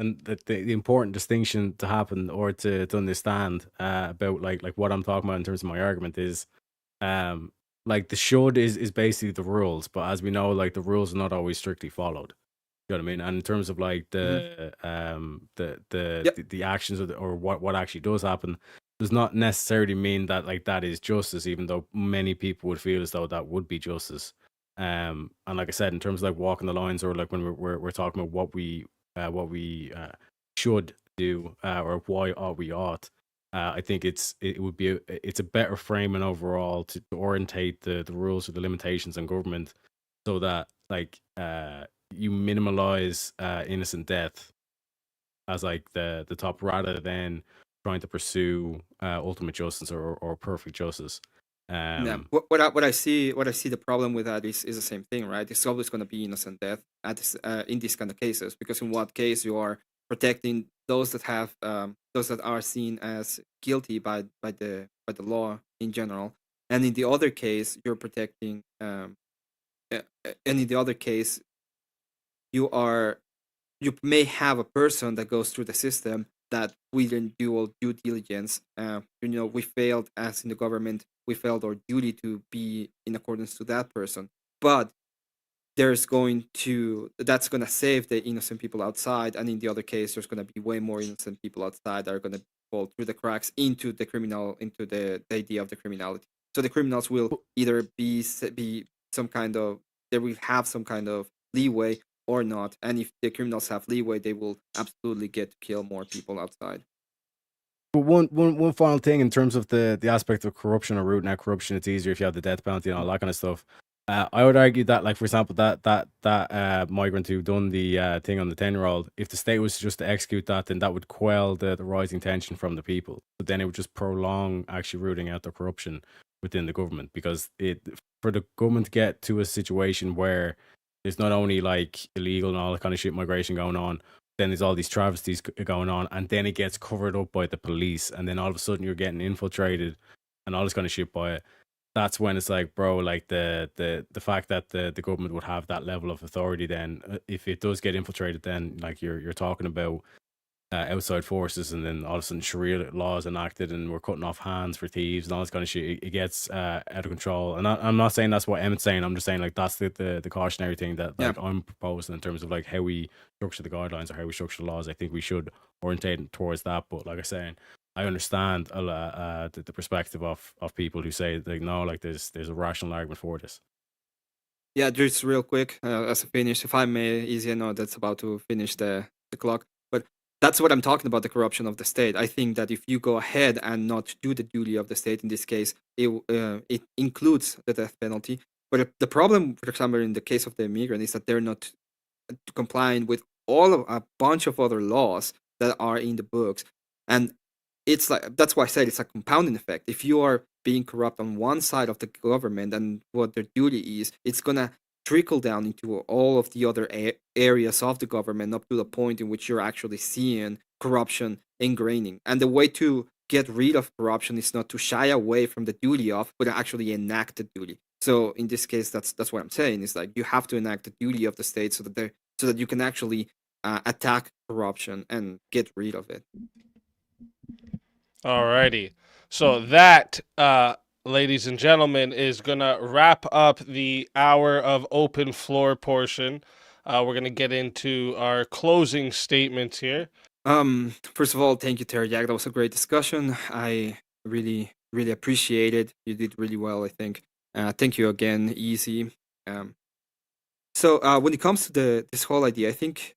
the important distinction to happen or to understand about like what I'm talking about in terms of my argument is, like the should is basically the rules, but as we know, like the rules are not always strictly followed. You know what I mean? And in terms of like the the actions or what actually does happen, does not necessarily mean that like that is justice, even though many people would feel as though that would be justice. And like I said, in terms of like walking the lines, or like when we're talking about what we should do, or why we ought, I think it would be it's a better framing overall to orientate the rules or the limitations on government, so that like you minimize innocent death as like the top, rather than trying to pursue ultimate justice or perfect justice. Yeah. What I see the problem with that is the same thing, right? It's always going to be innocent death in these kind of cases, because in what case you are protecting those that have those that are seen as guilty by the law in general, and in the other case, you're protecting. And in the other case, you may have a person that goes through the system that we didn't do all due diligence. We failed as in the government. We failed our duty to be in accordance to that person. But that's going to save the innocent people outside, and in the other case, there's going to be way more innocent people outside that are going to fall through the cracks into the idea of the criminality. So the criminals will either be some kind of they will have some kind of leeway or not, and if the criminals have leeway, they will absolutely get to kill more people outside. But one final thing in terms of the aspect of corruption or rooting out corruption, it's easier if you have the death bounty and all that kind of stuff. I would argue that, like, for example, that migrant who done the thing on the 10-year-old, if the state was just to execute that, then that would quell the rising tension from the people. But then it would just prolong actually rooting out the corruption within the government, because for the government to get to a situation where there's not only like illegal and all that kind of shit migration going on, then there's all these travesties going on, and then it gets covered up by the police, and then all of a sudden you're getting infiltrated and all this kind of shit by it. That's when it's like, bro, like the fact that the government would have that level of authority, then if it does get infiltrated, then like you're talking about outside forces, and then all of a sudden Sharia laws enacted, and we're cutting off hands for thieves and all this kind of shit. It gets out of control. And I'm not saying that's what Emmett's saying. I'm just saying, like, that's the cautionary thing that, like, I'm proposing in terms of like how we structure the guidelines or how we structure the laws. I think we should orientate towards that. But like I say, I understand the perspective of people who say, like, no, like there's a rational argument for this. Yeah, just real quick, as a finish, if I may, Easy, I know that's about to finish the clock, but that's what I'm talking about, the corruption of the state. I think that if you go ahead and not do the duty of the state, in this case, it includes the death penalty. But the problem, for example, in the case of the immigrant, is that they're not complying with a bunch of other laws that are in the books. And it's like, that's why I said it's a compounding effect. If you are being corrupt on one side of the government and what their duty is, it's gonna trickle down into all of the other areas of the government, up to the point in which you're actually seeing corruption ingraining. And the way to get rid of corruption is not to shy away from the duty of, but actually enact the duty. So in this case, that's what I'm saying, is like you have to enact the duty of the state so that you can actually attack corruption and get rid of it. Alrighty. So that, ladies and gentlemen, is going to wrap up the hour of open floor portion. We're going to get into our closing statements here. First of all, thank you, Teryak. That was a great discussion. I really, really appreciate it. You did really well, I think. Thank you again, Easy. So when it comes to this whole idea, I think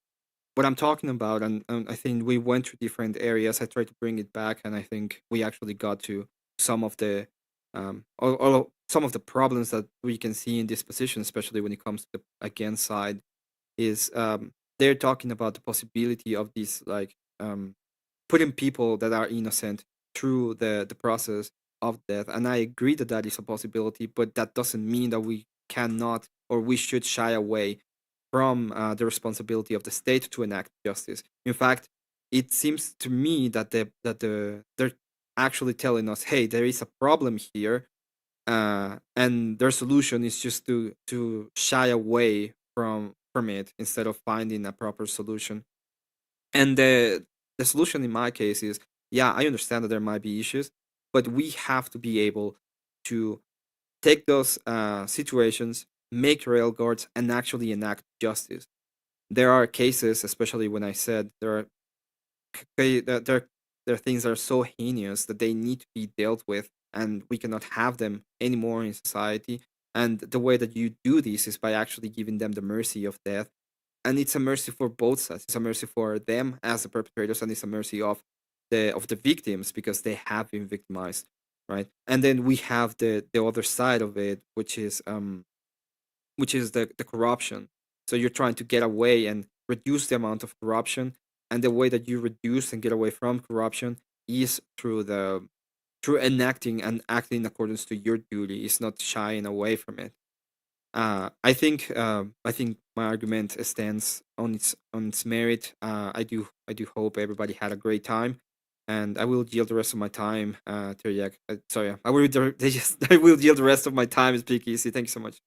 what I'm talking about, and I think we went through different areas. I tried to bring it back, and I think we actually got to some of the some of the problems that we can see in this position, especially when it comes to the against side, is they're talking about the possibility of these, like, putting people that are innocent through the process of death. And I agree that that is a possibility, but that doesn't mean that we cannot or we should shy away from the responsibility of the state to enact justice. In fact, it seems to me that they're actually telling us, hey, there is a problem here, and their solution is just to shy away from it instead of finding a proper solution. And the solution in my case is, yeah, I understand that there might be issues, but we have to be able to take those situations, make rail guards, and actually enact justice. There are cases, especially when I said there are things that are so heinous that they need to be dealt with, and we cannot have them anymore in society. And the way that you do this is by actually giving them the mercy of death. And it's a mercy for both sides. It's a mercy for them as the perpetrators, and it's a mercy of the victims because they have been victimized, right? And then we have the other side of it, which is the corruption. So you're trying to get away and reduce the amount of corruption, and the way that you reduce and get away from corruption is through enacting and acting in accordance to your duty. Is not shying away from it. I think my argument stands on its merit. I do hope everybody had a great time, and I will yield the rest of my time to Yak. Sorry, I will I will yield the rest of my time to SpeakeaZy. Thank you so much.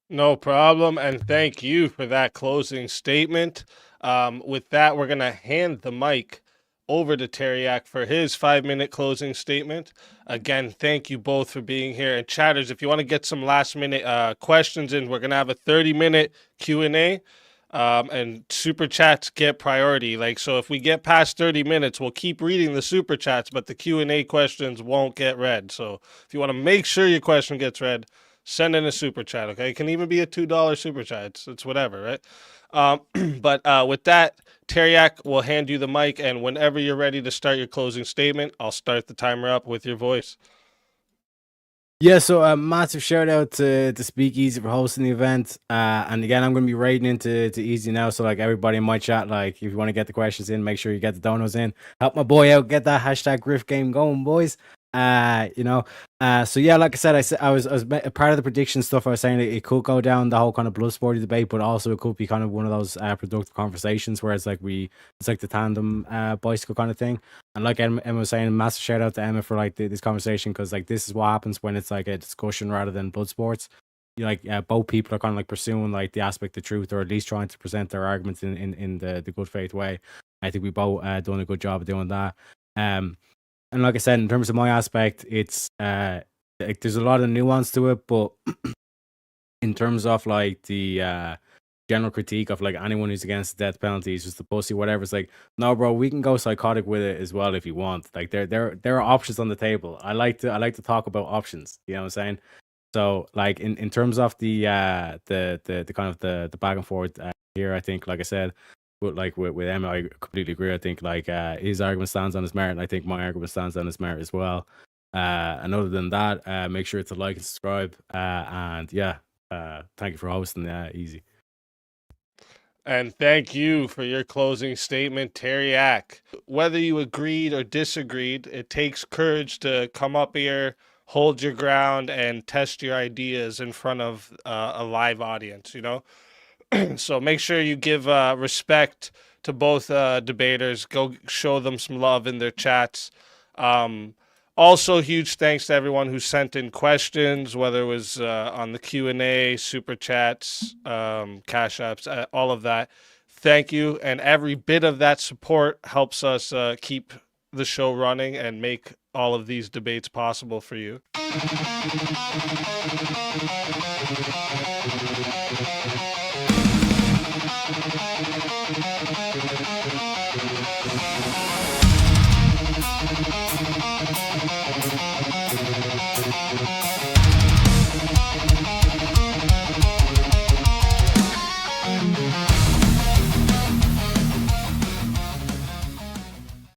No problem, and thank you for that closing statement. With that, we're gonna hand the mic over to Teriak for his 5-minute closing statement. Again, thank you both for being here. And chatters, if you want to get some last-minute questions in, we're gonna have a 30-minute Q&A. And super chats get priority. Like, so if we get past 30 minutes, we'll keep reading the super chats, but the Q&A questions won't get read. So if you want to make sure your question gets read, send in a super chat. Okay, it can even be a $2 super chat. It's whatever, right? But with that, Teriak will hand you the mic, and whenever you're ready to start your closing statement, I'll start the timer up with your voice. Yeah, so a massive shout out to SpeakeaZy for hosting the event. And again, I'm going to be raiding into Easy now. So like everybody in my chat, like if you want to get the questions in, make sure you get the donos in. Help my boy out, get that hashtag Griff game going, boys. So yeah, like I said, I was part of the prediction stuff. I was saying it could go down the whole kind of blood sporty debate, but also it could be kind of one of those productive conversations where it's like the tandem bicycle kind of thing. And like Emma was saying, massive shout out to Emma for like this conversation, because like this is what happens when it's like a discussion rather than blood sports. You like both people are kind of like pursuing like the aspect of truth, or at least trying to present their arguments in the good faith way. I think we both done a good job of doing that. And like I said, in terms of my aspect, it's like there's a lot of nuance to it, but in terms of like the general critique of like anyone who's against the death penalty is just the pussy, whatever. It's like, no, bro, we can go psychotic with it as well if you want. Like there are options on the table. I like to talk about options. You know what I'm saying? So like in terms of the kind of the back and forth here, I think, like I said, with Emma, I completely agree. I think like his argument stands on his merit, and I think my argument stands on his merit as well. And other than that, make sure to like and subscribe. And yeah, thank you for hosting Easy. And thank you for your closing statement, Teriak. Whether you agreed or disagreed, it takes courage to come up here, hold your ground, and test your ideas in front of a live audience, you know? So make sure you give respect to both debaters. Go show them some love in their chats. Also, huge thanks to everyone who sent in questions, whether it was on the Q&A, super chats, cash apps, all of that. Thank you. And every bit of that support helps us keep the show running and make all of these debates possible for you.